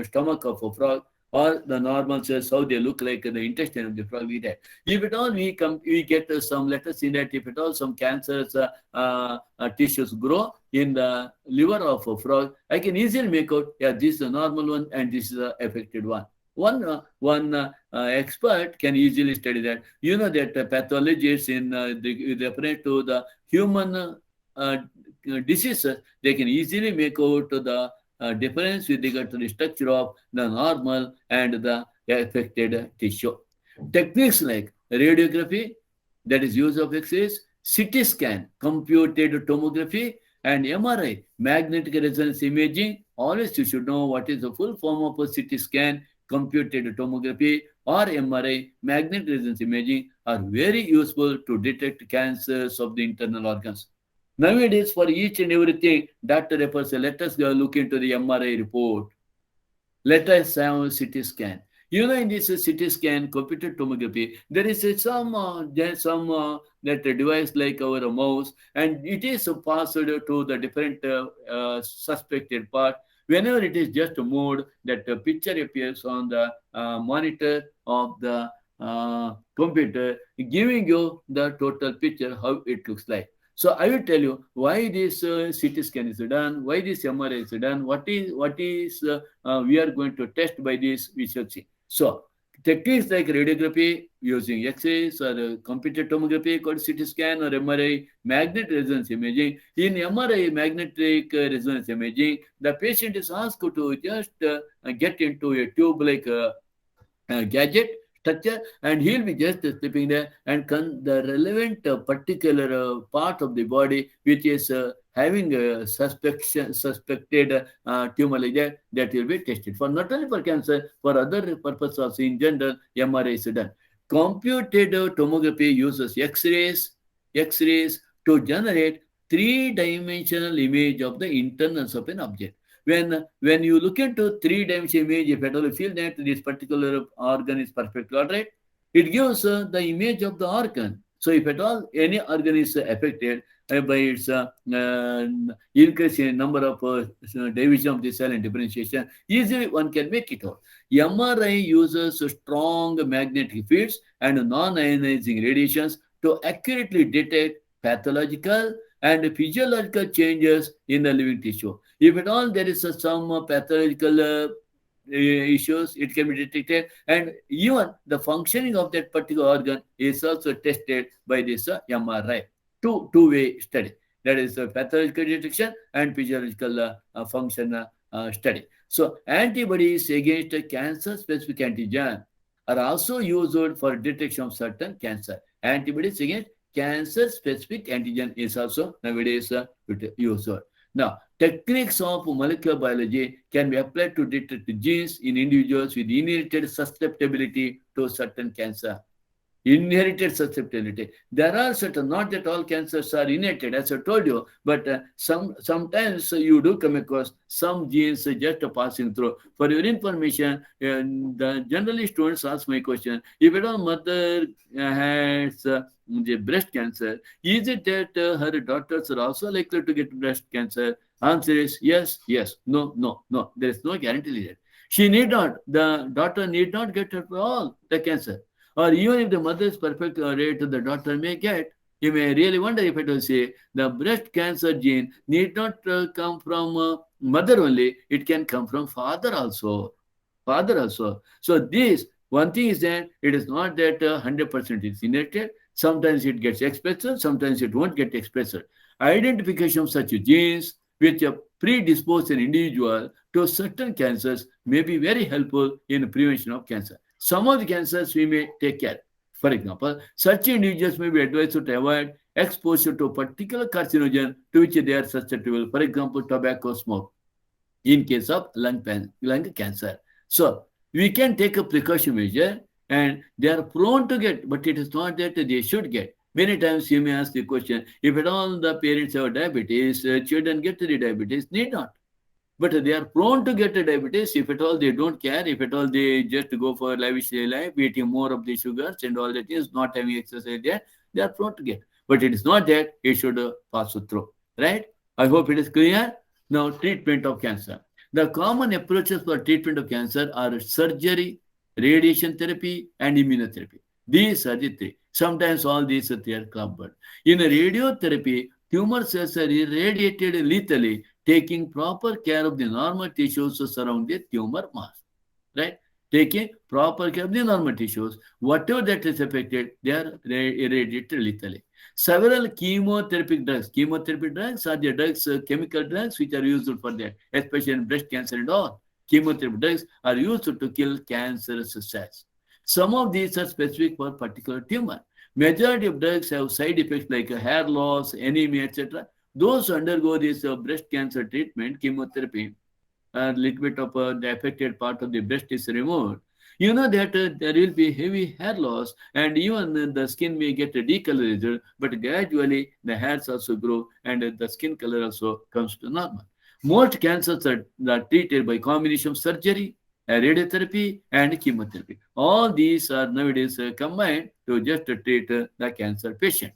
stomach of a frog, or the normal cells, how they look like in the intestine of the frog. We that. If at all we get some, let us see that if at all some cancers tissues grow in the liver of a frog, I can easily make out, yeah, this is the normal one and this is the affected one. One expert can easily study that. You know that pathologists in referring to the human diseases, they can easily make out the difference with regard to the structure of the normal and the affected tissue. Techniques like radiography, that is use of X-rays, CT scan, computed tomography, and MRI, magnetic resonance imaging. Always you should know what is the full form of a CT scan, computed tomography, or MRI, magnetic resonance imaging, are very useful to detect cancers of the internal organs. Nowadays, for each and everything, Dr. refers, let us go look into the MRI report. Let us have a CT scan. You know, in this CT scan, computed tomography, there is some that device like our mouse, and it is passed to the different suspected part. Whenever it is just moved, that picture appears on the monitor of the computer, giving you the total picture, how it looks like. So I will tell you why this CT scan is done, why this MRI is done, what is we are going to test by this, we shall see. So techniques like radiography using X-rays or computed tomography called CT scan or MRI, magnetic resonance imaging. In MRI, magnetic resonance imaging, the patient is asked to just get into a tube-like gadget structure, and he'll be just slipping there, and the relevant particular part of the body which is having a suspected tumor like that will be tested for, not only for cancer, for other purposes also. In general, MRI is done. Computed tomography uses X-rays to generate three-dimensional image of the internals of an object. When you look into three-dimensional image, if at all you feel that this particular organ is perfectly all right, it gives the image of the organ. So if at all any organ is affected by its increase in number of division of the cell and differentiation, easily one can make it out. MRI uses strong magnetic fields and non-ionizing radiations to accurately detect pathological and physiological changes in the living tissue. If at all there is some pathological issues, it can be detected, and even the functioning of that particular organ is also tested by this MRI. Two-way study. That is pathological detection and physiological function study. So antibodies against cancer-specific antigen are also used for detection of certain cancer. Antibodies against cancer-specific antigen is also nowadays used. Now, techniques of molecular biology can be applied to detect genes in individuals with inherited susceptibility to certain cancer. Inherited susceptibility. There are certain, not that all cancers are inherited, as I told you, but sometimes you do come across some genes just passing through. For your information, generally students ask my question, if at all mother has the breast cancer, is it that her daughters are also likely to get breast cancer? Answer is yes, no. There is no guarantee that. The daughter need not get at all the cancer. Or even if the mother is perfect rate, the daughter may get. You may really wonder if it will say the breast cancer gene need not come from mother only, it can come from father also. So this, one thing is that it is not that 100% is inherited. Sometimes it gets expressed, sometimes it won't get expressed. Identification of such genes which predispose an individual to certain cancers may be very helpful in prevention of cancer. Some of the cancers we may take care. For example, such individuals may be advised to avoid exposure to a particular carcinogen to which they are susceptible. For example, tobacco smoke in case of lung cancer. So we can take a precaution measure, and they are prone to get, but it is not that they should get. Many times you may ask the question, if at all the parents have diabetes, children get the diabetes, need not. But they are prone to get a diabetes if at all they don't care, if at all they just go for lavish life, eating more of the sugars and all that is not having exercise there, they are prone to get. But it is not that it should pass through, right? I hope it is clear. Now, treatment of cancer. The common approaches for treatment of cancer are surgery, radiation therapy, and immunotherapy. These are the three. Sometimes all these three are clubbed. In radiotherapy, tumor cells are irradiated lethally, taking proper care of the normal tissues surrounding the tumor mass, right? Taking proper care of the normal tissues, whatever that is affected, they are irradiated lethally. Several chemotherapy drugs are the drugs, chemical drugs which are used for that, especially in breast cancer and all. Chemotherapy drugs are used to kill cancerous cells. Some of these are specific for particular tumor. Majority of drugs have side effects like hair loss, anemia, etc. Those who undergo this breast cancer treatment, chemotherapy, a little bit of the affected part of the breast is removed. You know that there will be heavy hair loss and even the skin may get decolorized, but gradually the hairs also grow and the skin color also comes to normal. Most cancers are treated by combination of surgery, radiotherapy, and chemotherapy. All these are nowadays combined to just treat the cancer patient.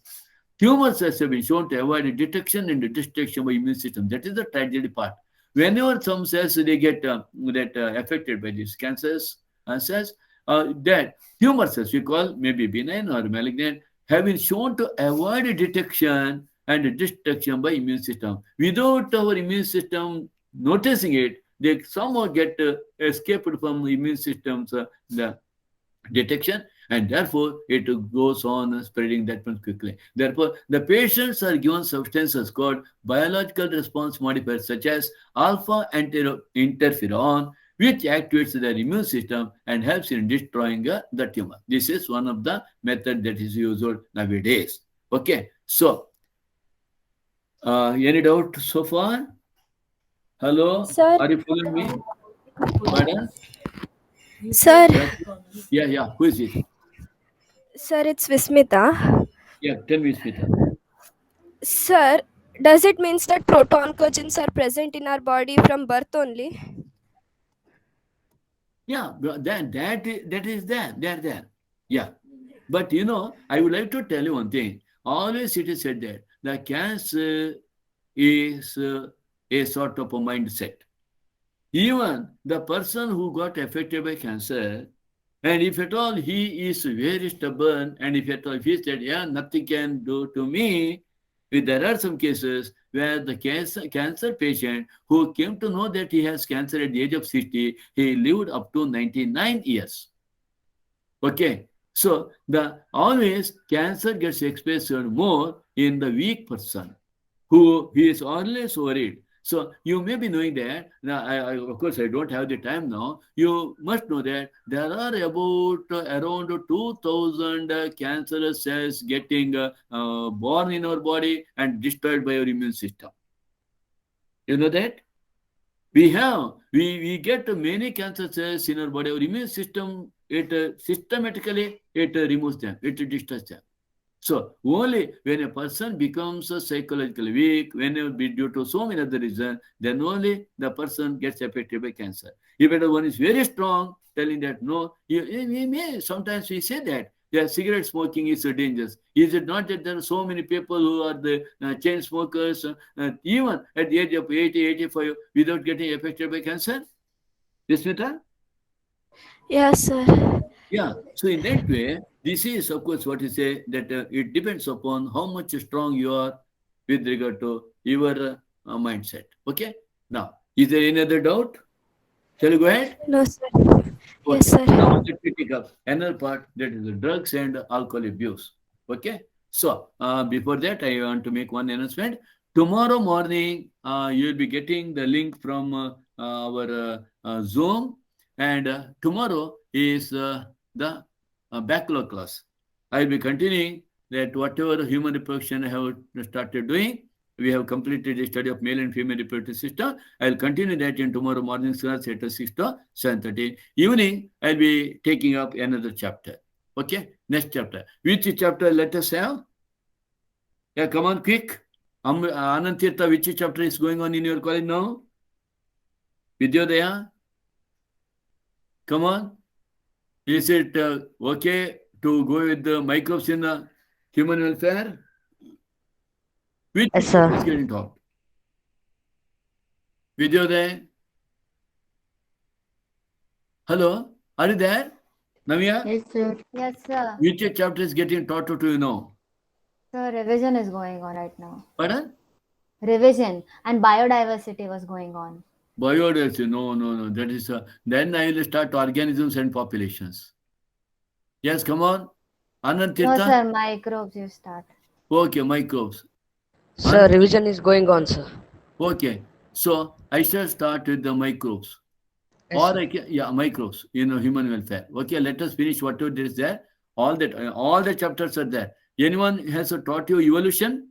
Tumor cells have been shown to avoid detection and destruction by immune system. That is the tragedy part. Whenever some cells they get affected by these cancers cells, that tumor cells we call maybe benign or malignant have been shown to avoid detection and destruction by immune system. Without our immune system noticing it, they somehow get escaped from the immune system's the detection, and therefore it goes on spreading that much quickly. Therefore, the patients are given substances called biological response modifiers such as alpha interferon, which activates their immune system and helps in destroying the tumor. This is one of the methods that is used nowadays. Okay, so any doubt so far? Hello, Sir. are you following me? Pardon? Sir, Yeah. Who is it? sir, it's Vismita. Yeah, tell me, Smita. Sir, does it mean that proton cogens are present in our body from birth only? Yeah, that is there. They are there. Yeah. But you know, I would like to tell you one thing. Always it is said that the cancer is a sort of a mindset. Even the person who got affected by cancer, and if at all he is very stubborn, and if at all he said, yeah, nothing can do to me, there are some cases where the cancer patient who came to know that he has cancer at the age of 60, he lived up to 99 years. Okay, so the always cancer gets expressed more in the weak person who he is always worried. So you may be knowing that, now of course I don't have the time now, you must know that there are about around 2,000 cancerous cells getting born in our body and destroyed by our immune system. You know that? We get many cancer cells in our body, our immune system, it systematically, it removes them, it destroys them. So only when a person becomes psychologically weak, whenever due to so many other reasons, then only the person gets affected by cancer. If one is very strong, telling that no, he may sometimes we say that cigarette smoking is dangerous. Is it not that there are so many people who are the chain smokers, even at the age of 80, 85, without getting affected by cancer? Yes, Smita? Yes, sir. Yeah, so in that way, this is of course what you say that it depends upon how much strong you are with regard to your mindset. Okay, now is there any other doubt? Shall we go ahead? No, sir. Okay. Yes, sir. Now let me take up another part, that is the drugs and alcohol abuse. Okay, so before that I want to make one announcement. Tomorrow morning you will be getting the link from our Zoom, and tomorrow is the backlog class. I will be continuing that whatever human reproduction I have started doing. We have completed the study of male and female reproductive system. I will continue that in tomorrow morning class at 6 to 7:30. Evening, I will be taking up another chapter. Okay, next chapter. Which chapter let us have? Yeah, come on, quick. Anand Tirtha, which chapter is going on in your college now? Vidyodaya? Come on. Is it okay to go with the microbes in the human welfare? Which Yes, chapter is sir. getting taught? Vidyodaya? Hello? Are you there? Navya? Yes, sir. Yes, sir. Which chapter is getting taught to you now? So revision is going on right now. Pardon? Revision and biodiversity was going on. Biodiversity, no. That is, then I will start organisms and populations. Yes, come on. Anand No, Tirtha? sir, microbes you start. Okay, microbes. Sir, revision is going on, sir. Okay, so I shall start with the microbes. Yes, Or sir. I can, yeah, microbes, human welfare. Okay, let us finish whatever is there. All the chapters are there. Anyone has taught you evolution?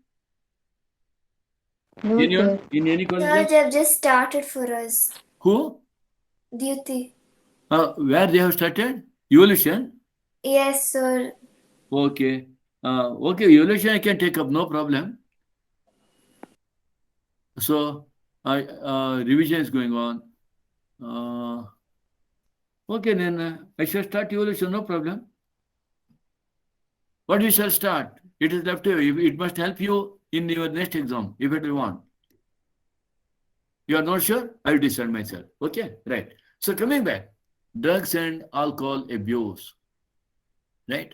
No, Anyone sir. in any Sir, college? they have just started for us. Who? Duty. Where they have started? Evolution? Yes, sir. Okay. Okay, evolution I can take up, no problem. So, revision is going on. Okay, then I shall start evolution, no problem. What we shall start? It is left to you. It must help you in your next exam, if it will want. You are not sure? I will decide myself. Okay, right. So coming back, drugs and alcohol abuse, right?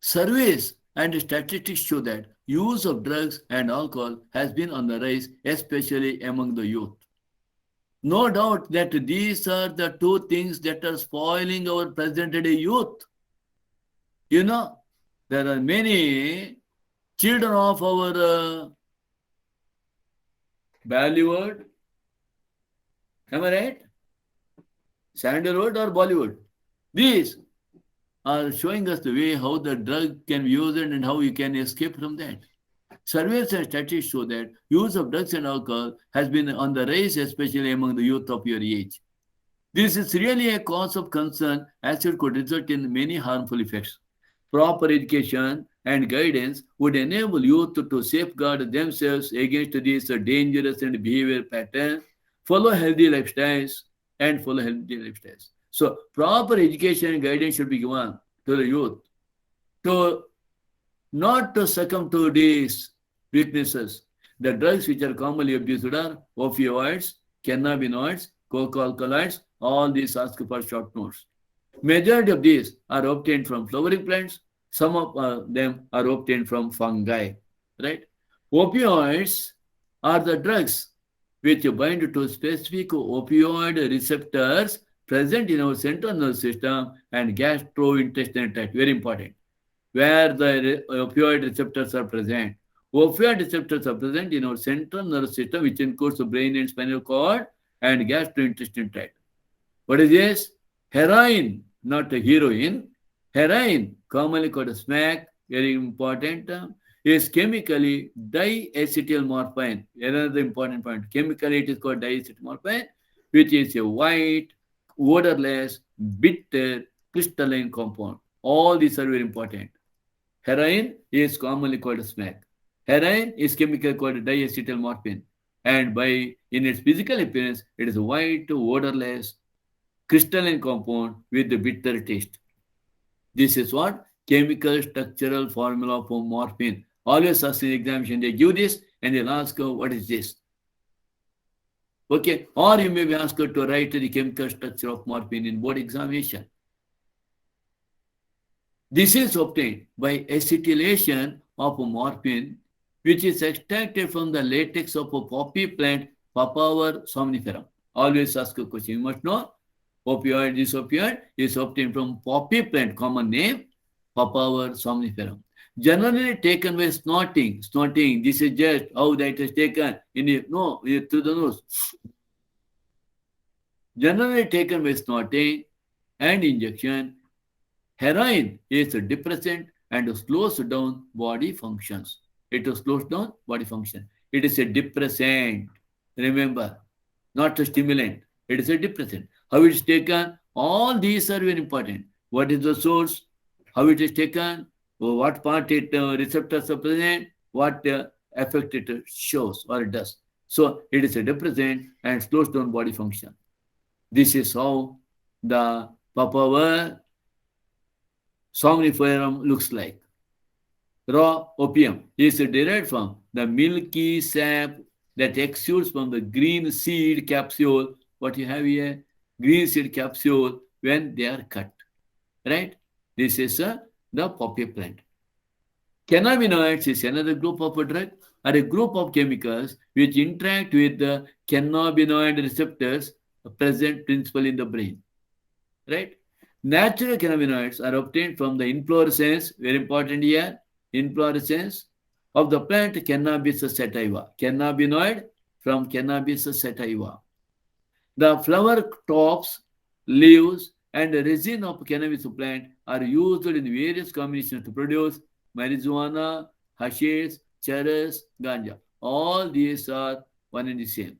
Surveys and statistics show that use of drugs and alcohol has been on the rise, especially among the youth. No doubt that these are the two things that are spoiling our present-day youth. You know, there are many children of our Bollywood, am I right? Sandalwood or Bollywood? These are showing us the way how the drug can be used and how you can escape from that. Surveys and statistics show that use of drugs and alcohol has been on the rise, especially among the youth of your age. This is really a cause of concern as it could result in many harmful effects. Proper education and guidance would enable youth to safeguard themselves against these dangerous and behavior patterns, follow healthy lifestyles. So proper education and guidance should be given to the youth to not to succumb to these weaknesses. The drugs which are commonly abused are opioids, cannabinoids, coca-alkaloids, all these ask for short notes. Majority of these are obtained from flowering plants. Some of them are obtained from fungi, right? Opioids are the drugs which bind to specific opioid receptors present in our central nervous system and gastrointestinal tract. Very important. Where the opioid receptors are present. Opioid receptors are present in our central nervous system, which includes the brain and spinal cord and gastrointestinal tract. What is this? Heroin, not a heroin. Heroin, commonly called smack, very important, is chemically diacetylmorphine. Another important point. Chemically, it is called diacetylmorphine, which is a white, odorless, bitter, crystalline compound. All these are very important. Heroin is commonly called smack. Heroin is chemically called diacetylmorphine. And in its physical appearance, it is a white, odorless, crystalline compound with a bitter taste. This is what? Chemical structural formula for morphine. Always ask in examination, they give this and they'll ask, what is this? Okay, or you may be asked to write the chemical structure of morphine in board examination. This is obtained by acetylation of morphine, which is extracted from the latex of a poppy plant, Papaver somniferum. Always ask a question. You must know, this opioid is obtained from poppy plant, common name, Papaver somniferum. Generally taken by snorting. Snorting, this is just how that is taken through the nose. Generally taken by snorting and injection. Heroin is a depressant and slows down body functions. It slows down body function. It is a depressant. Remember, not a stimulant. It is a depressant. How it is taken? All these are very important. What is the source? How it is taken? What part receptors are present? what effect it shows or it does. So it is a depressant and slows down body function. This is how the papaver somniferum looks like. Raw opium is derived from the milky sap that exudes from the green seed capsule. What you have here, green seed capsule when they are cut, right? This is the poppy plant. Cannabinoids is another group of a drug or a group of chemicals which interact with the cannabinoid receptors present principally in the brain, right? Natural cannabinoids are obtained from the inflorescence, very important here, inflorescence of the plant Cannabis sativa. Cannabinoid from Cannabis sativa. The flower tops, leaves, and the resin of cannabis plant are used in various combinations to produce marijuana, hashish, charas, ganja. All these are one and the same.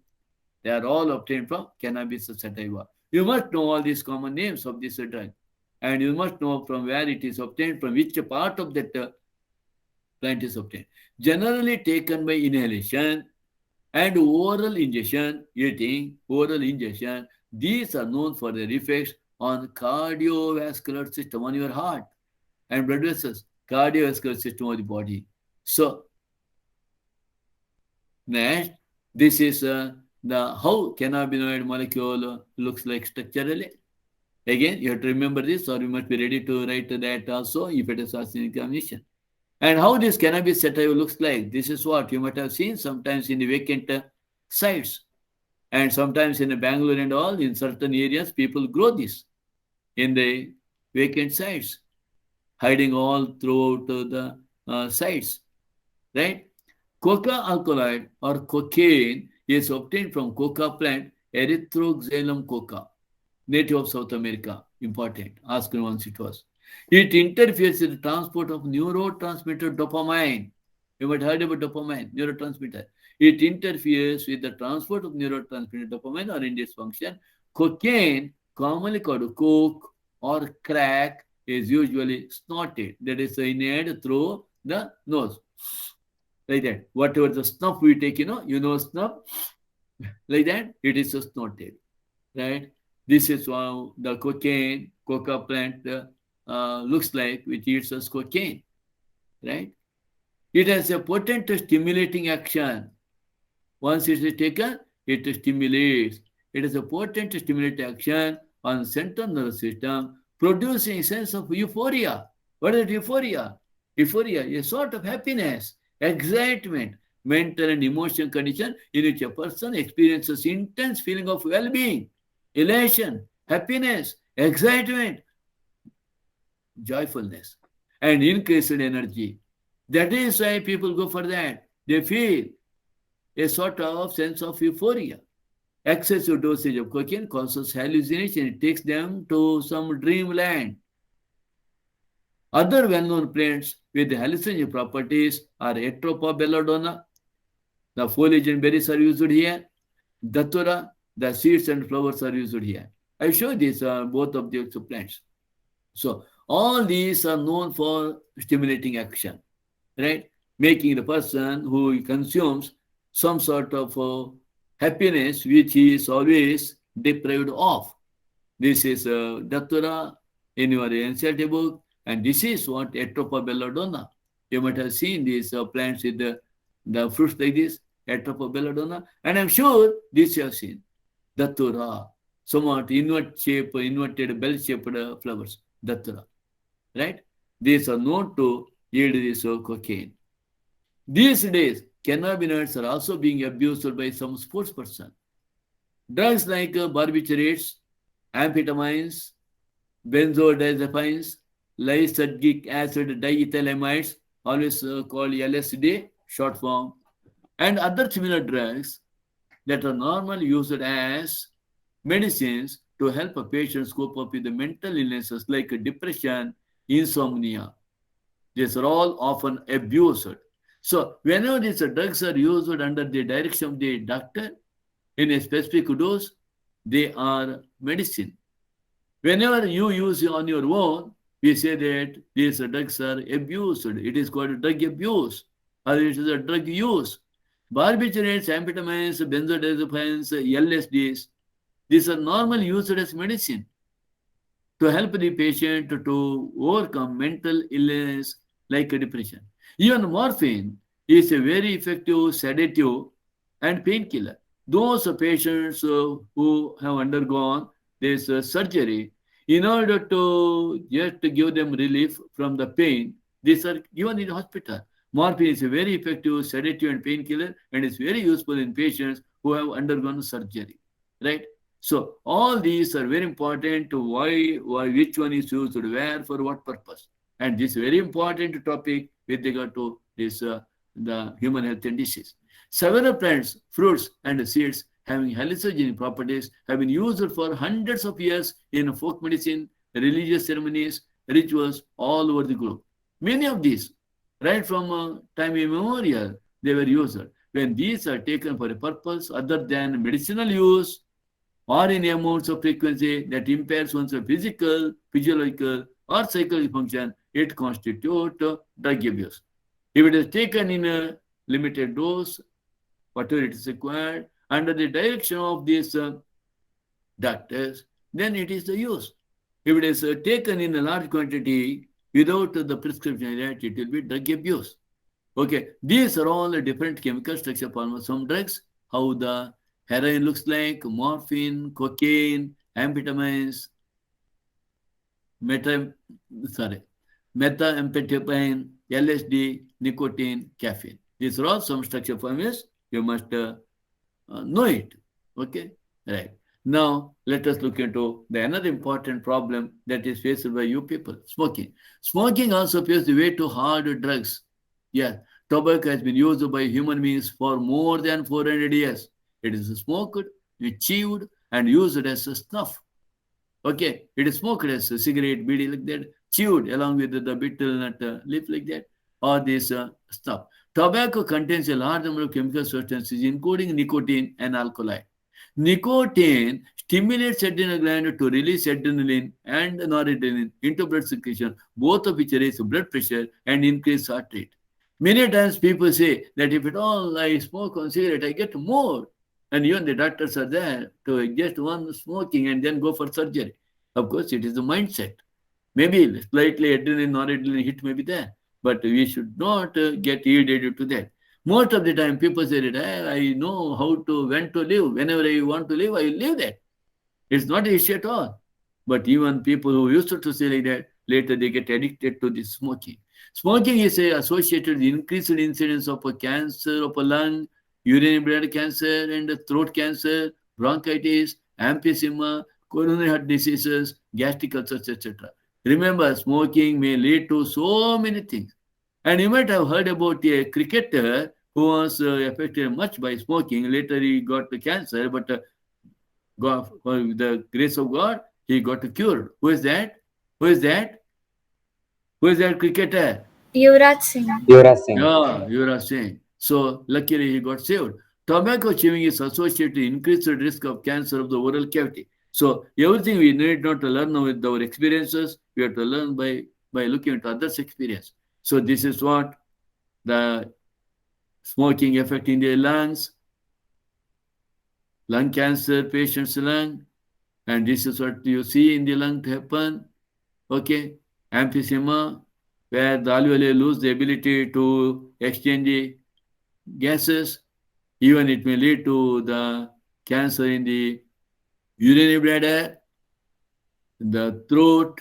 They are all obtained from Cannabis sativa. You must know all these common names of this drug. And you must know from where it is obtained, from which part of that plant is obtained. Generally taken by inhalation and oral ingestion, eating, oral ingestion, these are known for their effects on cardiovascular system, on your heart and blood vessels, cardiovascular system of the body. So, next, this is the how cannabinoid molecule looks like structurally. Again, you have to remember this, or you must be ready to write that also if it is asked in examination. And how this cannabis sativa looks like, this is what you might have seen sometimes in the vacant sites. And sometimes in Bangalore and all, in certain areas, people grow this in the vacant sites, hiding all throughout the sites, right? Coca alkaloid or cocaine is obtained from coca plant, Erythroxylum coca, native of South America. Important. Asked once it was. It interferes with the transport of neurotransmitter dopamine. You might have heard about dopamine, neurotransmitter. It interferes with the transport of neurotransmitter dopamine or in this function. Cocaine, commonly called coke or crack, is usually snorted. That is inhaled through the nose. Like that. Whatever the snuff we take, you know snuff. Like that, it is snorted. Right? This is how the cocaine, coca plant looks like, which eats as cocaine. Right? It has a potent stimulating action. Once it is taken, it stimulates. It has a potent stimulating action on central nervous system, producing a sense of euphoria. What is euphoria? Euphoria, a sort of happiness, excitement, mental and emotional condition in which a person experiences intense feeling of well-being, elation, happiness, excitement, joyfulness, and increased energy. That is why people go for that. They feel a sort of sense of euphoria. Excessive dosage of cocaine causes hallucination. It takes them to some dreamland. Other well-known plants with hallucinogenic properties are Atropa belladonna. The foliage and berries are used here. Datura, the seeds and flowers are used here. I show these both of these plants. So all these are known for stimulating action, right? Making the person who consumes some sort of happiness which he is always deprived of. This is Datura in your NCERT book, and this is what Atropa belladonna. You might have seen these plants with the fruits like this, Atropa belladonna, and I'm sure this you have seen. Datura, somewhat inverted bell-shaped flowers, Datura, right? These are known to yield this cocaine. These days, cannabinoids are also being abused by some sports person. Drugs like barbiturates, amphetamines, benzodiazepines, lysergic acid diethylamides, always called LSD, short form, and other similar drugs that are normally used as medicines to help a patient cope up with the mental illnesses like depression, insomnia. These are all often abused. So whenever these drugs are used under the direction of the doctor in a specific dose, they are medicine. Whenever you use it on your own, we say that these drugs are abused. It is called drug abuse. or it is a drug use. Barbiturates, amphetamines, benzodiazepines, LSDs, these are normally used as medicine to help the patient to overcome mental illness like depression. Even morphine is a very effective sedative and painkiller. Those patients who have undergone this surgery, in order to just give them relief from the pain, these are given in hospital. Morphine is a very effective sedative and painkiller, and is very useful in patients who have undergone surgery, right? So all these are very important to why which one is used where for what purpose. And this very important topic with regard to this the human health and disease. Several plants, fruits, and seeds having hallucinogenic properties have been used for hundreds of years in folk medicine, religious ceremonies, rituals all over the globe. Many of these, right from time immemorial, they were used. When these are taken for a purpose other than medicinal use, or in amounts of frequency that impairs one's physical, physiological, or psychological function, it constitutes drug abuse. If it is taken in a limited dose, whatever it is required, under the direction of these doctors, then it is the use. If it is taken in a large quantity without the prescription, that it will be drug abuse. Okay, these are all the different chemical structure forms. Some drugs, how the heroin looks like, morphine, cocaine, amphetamines, methamphetamine, LSD, nicotine, caffeine. These are all some structure forms. You must know it. Okay, right. Now let us look into another important problem that is faced by you people: smoking. Smoking also paves the way to hard drugs. Yeah, tobacco has been used by human beings for more than 400 years. It is smoked, chewed, and used as a snuff. Okay, it is smoked as a cigarette, bidi like that, chewed along with the betel nut leaf like that, or this snuff. Tobacco contains a large number of chemical substances, including nicotine and alkali. Nicotine stimulates adrenal gland to release adrenaline and noradrenaline into blood secretion, both of which raise blood pressure and increase heart rate. Many times people say that if at all I smoke one cigarette, I get more. And even the doctors are there to just one smoking and then go for surgery. Of course, it is the mindset. Maybe slightly adrenaline, noradrenaline hit may be there, but we should not get irritated to that. Most of the time, people say that I know when to live. Whenever I want to live, I will live that. It's not an issue at all. But even people who used to say like that, later they get addicted to this smoking. Smoking is associated with increased incidence of cancer of a lung, urinary bladder cancer, and throat cancer, bronchitis, emphysema, coronary heart diseases, gastric ulcers, etc. Remember, smoking may lead to so many things. And you might have heard about a cricketer who was affected much by smoking. Later he got the cancer, but with the grace of God, he got cured. Who is that? Who is that? Who is that cricketer? Yuvraj Singh. Yuvraj Singh. Yeah, Yuvraj Singh. So luckily he got saved. Tobacco chewing is associated with increased risk of cancer of the oral cavity. So everything we need not to learn with our experiences, we have to learn by looking at others' experience. So this is what the smoking affecting their lungs, lung cancer patient's lung, and this is what you see in the lung to happen. Okay, emphysema, where the alveoli lose the ability to exchange gases. Even it may lead to the cancer in the urinary bladder, the throat,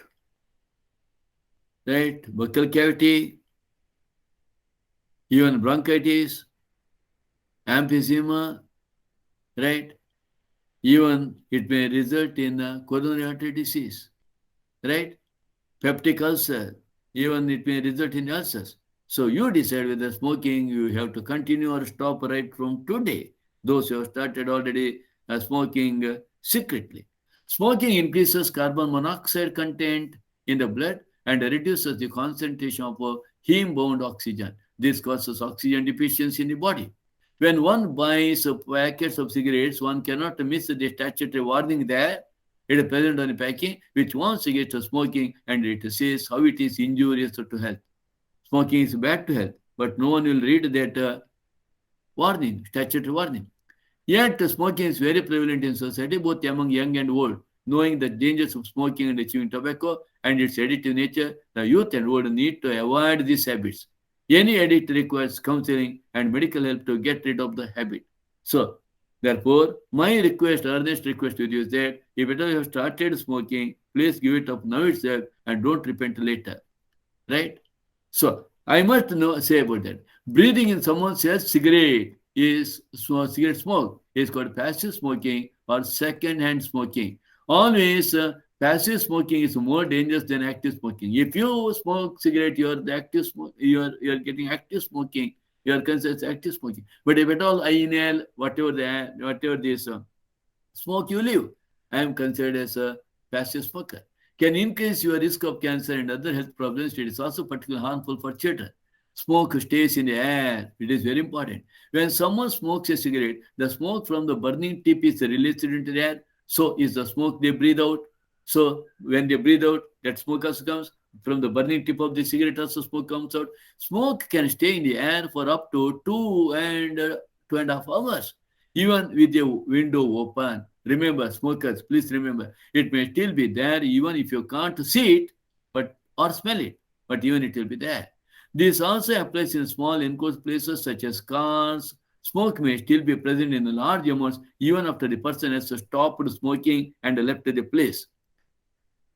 right, buccal cavity, even bronchitis, emphysema, right? Even it may result in coronary artery disease, right? Peptic ulcer, even it may result in ulcers. So you decide whether smoking you have to continue or stop right from today. Those who have started already smoking secretly. Smoking increases carbon monoxide content in the blood and reduces the concentration of heme-bound oxygen. This causes oxygen deficiency in the body. When one buys packets of cigarettes, one cannot miss the statutory warning there. It is present on the packing, which warns against smoking, and it says how it is injurious to health. Smoking is bad to health. but no one will read that warning, statutory warning. Yet smoking is very prevalent in society, both among young and old. Knowing the dangers of smoking and chewing tobacco and its addictive nature, the youth and old need to avoid these habits. Any addict requires counseling and medical help to get rid of the habit. So, therefore, my request, earnest request with you is that if at all you have started smoking, please give it up now itself and don't repent later. Right? So, I must say about that. Breathing in someone else's cigarette is cigarette smoke is called passive smoking or second-hand smoking. Always, passive smoking is more dangerous than active smoking. If you smoke cigarette, you're getting active smoking. You are considered active smoking. But if at all I inhale whatever this smoke you leave, I am considered as a passive smoker. Can increase your risk of cancer and other health problems. It is also particularly harmful for children. Smoke stays in the air. It is very important. When someone smokes a cigarette, the smoke from the burning tip is released into the air. So is the smoke they breathe out. So when they breathe out, that smoke also comes. From the burning tip of the cigarette also smoke comes out. Smoke can stay in the air for up to 2.5 hours, even with the window open. Remember, smokers, please remember, it may still be there even if you can't see it or smell it, but even it will be there. This also applies in small enclosed places such as cars. Smoke may still be present in large amounts even after the person has stopped smoking and left the place.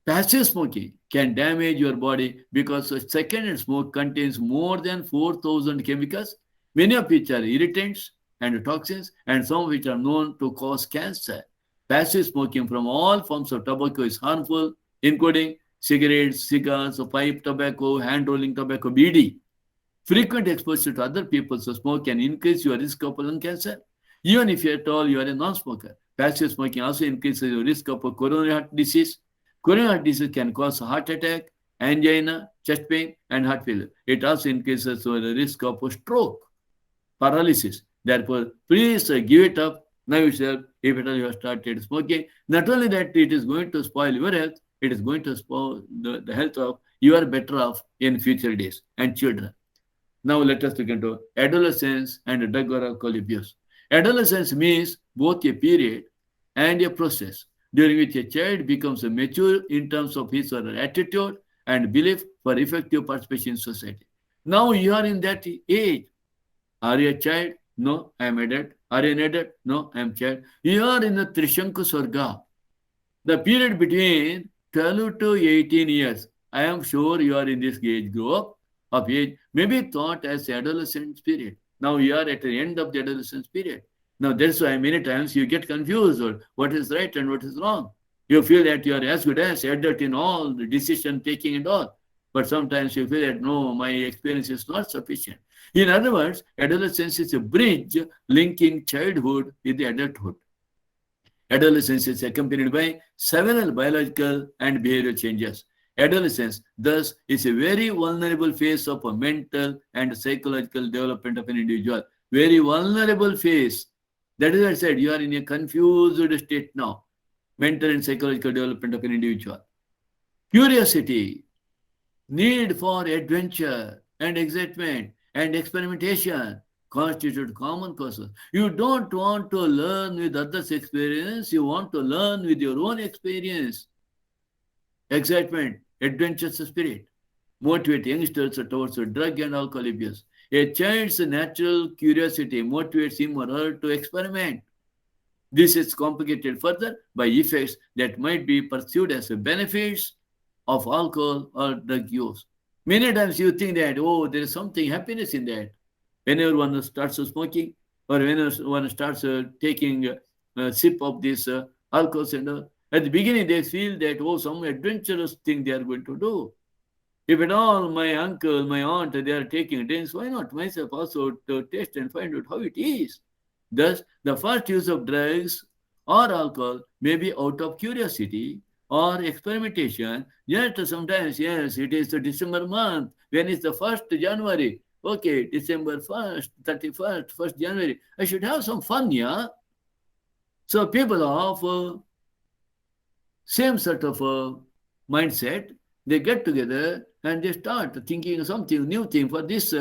Passive smoking can damage your body because second-hand smoke contains more than 4,000 chemicals, many of which are irritants and toxins, and some of which are known to cause cancer. Passive smoking from all forms of tobacco is harmful, including cigarettes, cigars, pipe tobacco, hand-rolling tobacco, BD. Frequent exposure to other people's smoke can increase your risk of lung cancer, even if at all you are a non-smoker. Passive smoking also increases your risk of coronary heart disease. Coronary heart disease can cause heart attack, angina, chest pain, and heart failure. It also increases the risk of stroke, paralysis. Therefore, please give it up now yourself if at all you have started smoking. Not only that, it is going to spoil your health, it is going to spoil the health of your better off in future days and children. Now let us look into adolescence and drug or alcohol abuse. Adolescence means both a period and a process during which a child becomes mature in terms of his or her attitude and belief for effective participation in society. Now you are in that age. Are you a child? No, I am adult. Are you an adult? No, I am child. You are in the Trishanku Swarga. The period between 12 to 18 years. I am sure you are in this age group of age, maybe thought as adolescent period. Now you are at the end of the adolescence period. Now that's why many times you get confused on what is right and what is wrong. You feel that you are as good as adult in all the decision taking and all. But sometimes you feel that no, my experience is not sufficient. In other words, adolescence is a bridge linking childhood with the adulthood. Adolescence is accompanied by several biological and behavioral changes. Adolescence, thus, is a very vulnerable phase of a mental and psychological development of an individual. Very vulnerable phase. That is why I said you are in a confused state now. Mental and psychological development of an individual. Curiosity, need for adventure and excitement and experimentation constitute common causes. You don't want to learn with others' experience, you want to learn with your own experience. Excitement, adventurous spirit, motivate youngsters towards drug and alcohol abuse. A child's natural curiosity motivates him or her to experiment. This is complicated further by effects that might be perceived as benefits of alcohol or drug use. Many times you think that, oh, there is something happiness in that. Whenever one starts smoking or whenever one starts taking a sip of this alcohol and at the beginning they feel that, oh, some adventurous thing they are going to do. If at all my uncle, my aunt, they are taking drinks, why not myself also to taste and find out how it is? Thus, the first use of drugs or alcohol may be out of curiosity or experimentation. Yet sometimes, yes, it is the December month. When is the 1st January? Okay, December 1st, 31st, 1st January. I should have some fun, yeah? So people of same sort of mindset, they get together and they start thinking something new thing for this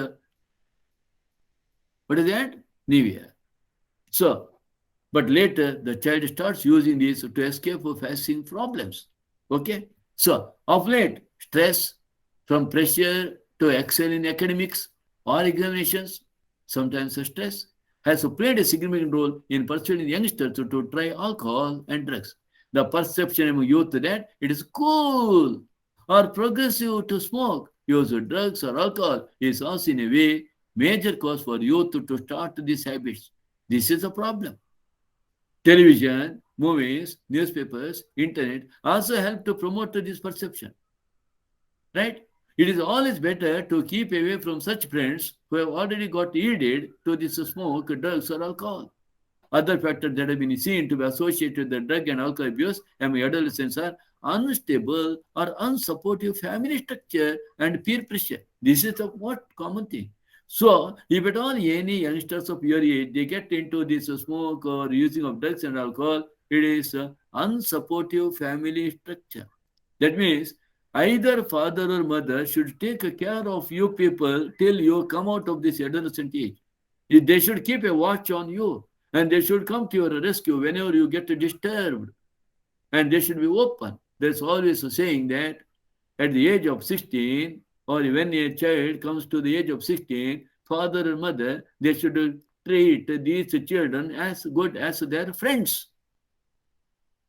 What is that? Nivea. So, but later the child starts using this to escape from facing problems. Okay? So, of late, stress from pressure to excel in academics or examinations, sometimes stress, has played a significant role in persuading youngsters to try alcohol and drugs. The perception among youth that it is cool or progressive to smoke, use of drugs or alcohol is also in a way major cause for youth to start these habits. This is a problem. Television, movies, newspapers, internet also help to promote this perception. Right? It is always better to keep away from such friends who have already got yielded to this smoke, drugs, or alcohol. Other factors that have been seen to be associated with the drug and alcohol abuse among adolescents are unstable or unsupportive family structure and peer pressure. This is a what common thing. So, if at all any youngsters of your age they get into this smoke or using of drugs and alcohol, it is unsupportive family structure. That means either father or mother should take care of you people till you come out of this adolescent age. They should keep a watch on you and they should come to your rescue whenever you get disturbed. And they should be open. There's always a saying that at the age of 16 or when a child comes to the age of 16, father or mother, they should treat these children as good as their friends.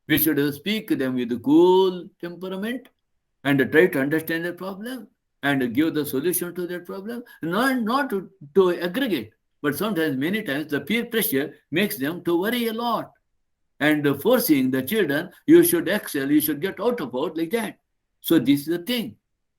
We should speak them with cool temperament and try to understand their problem and give the solution to that problem, not to aggregate. But sometimes, many times, the peer pressure makes them to worry a lot. And forcing the children, you should excel, you should get out like that. So this is the thing.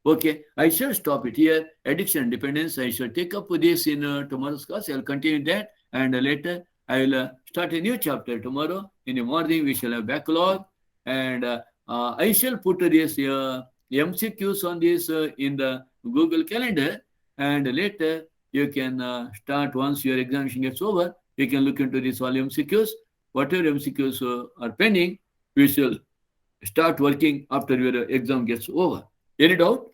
Okay, I shall stop it here. Addiction and dependence, I shall take up this in tomorrow's class. I'll continue that. And later, I will start a new chapter tomorrow. In the morning, we shall have backlog. And I shall put this MCQs on this in the Google Calendar. And later, you can start once your examination gets over. You can look into these all MCQs. Whatever MCQs are pending, we shall start working after your exam gets over. Any doubt?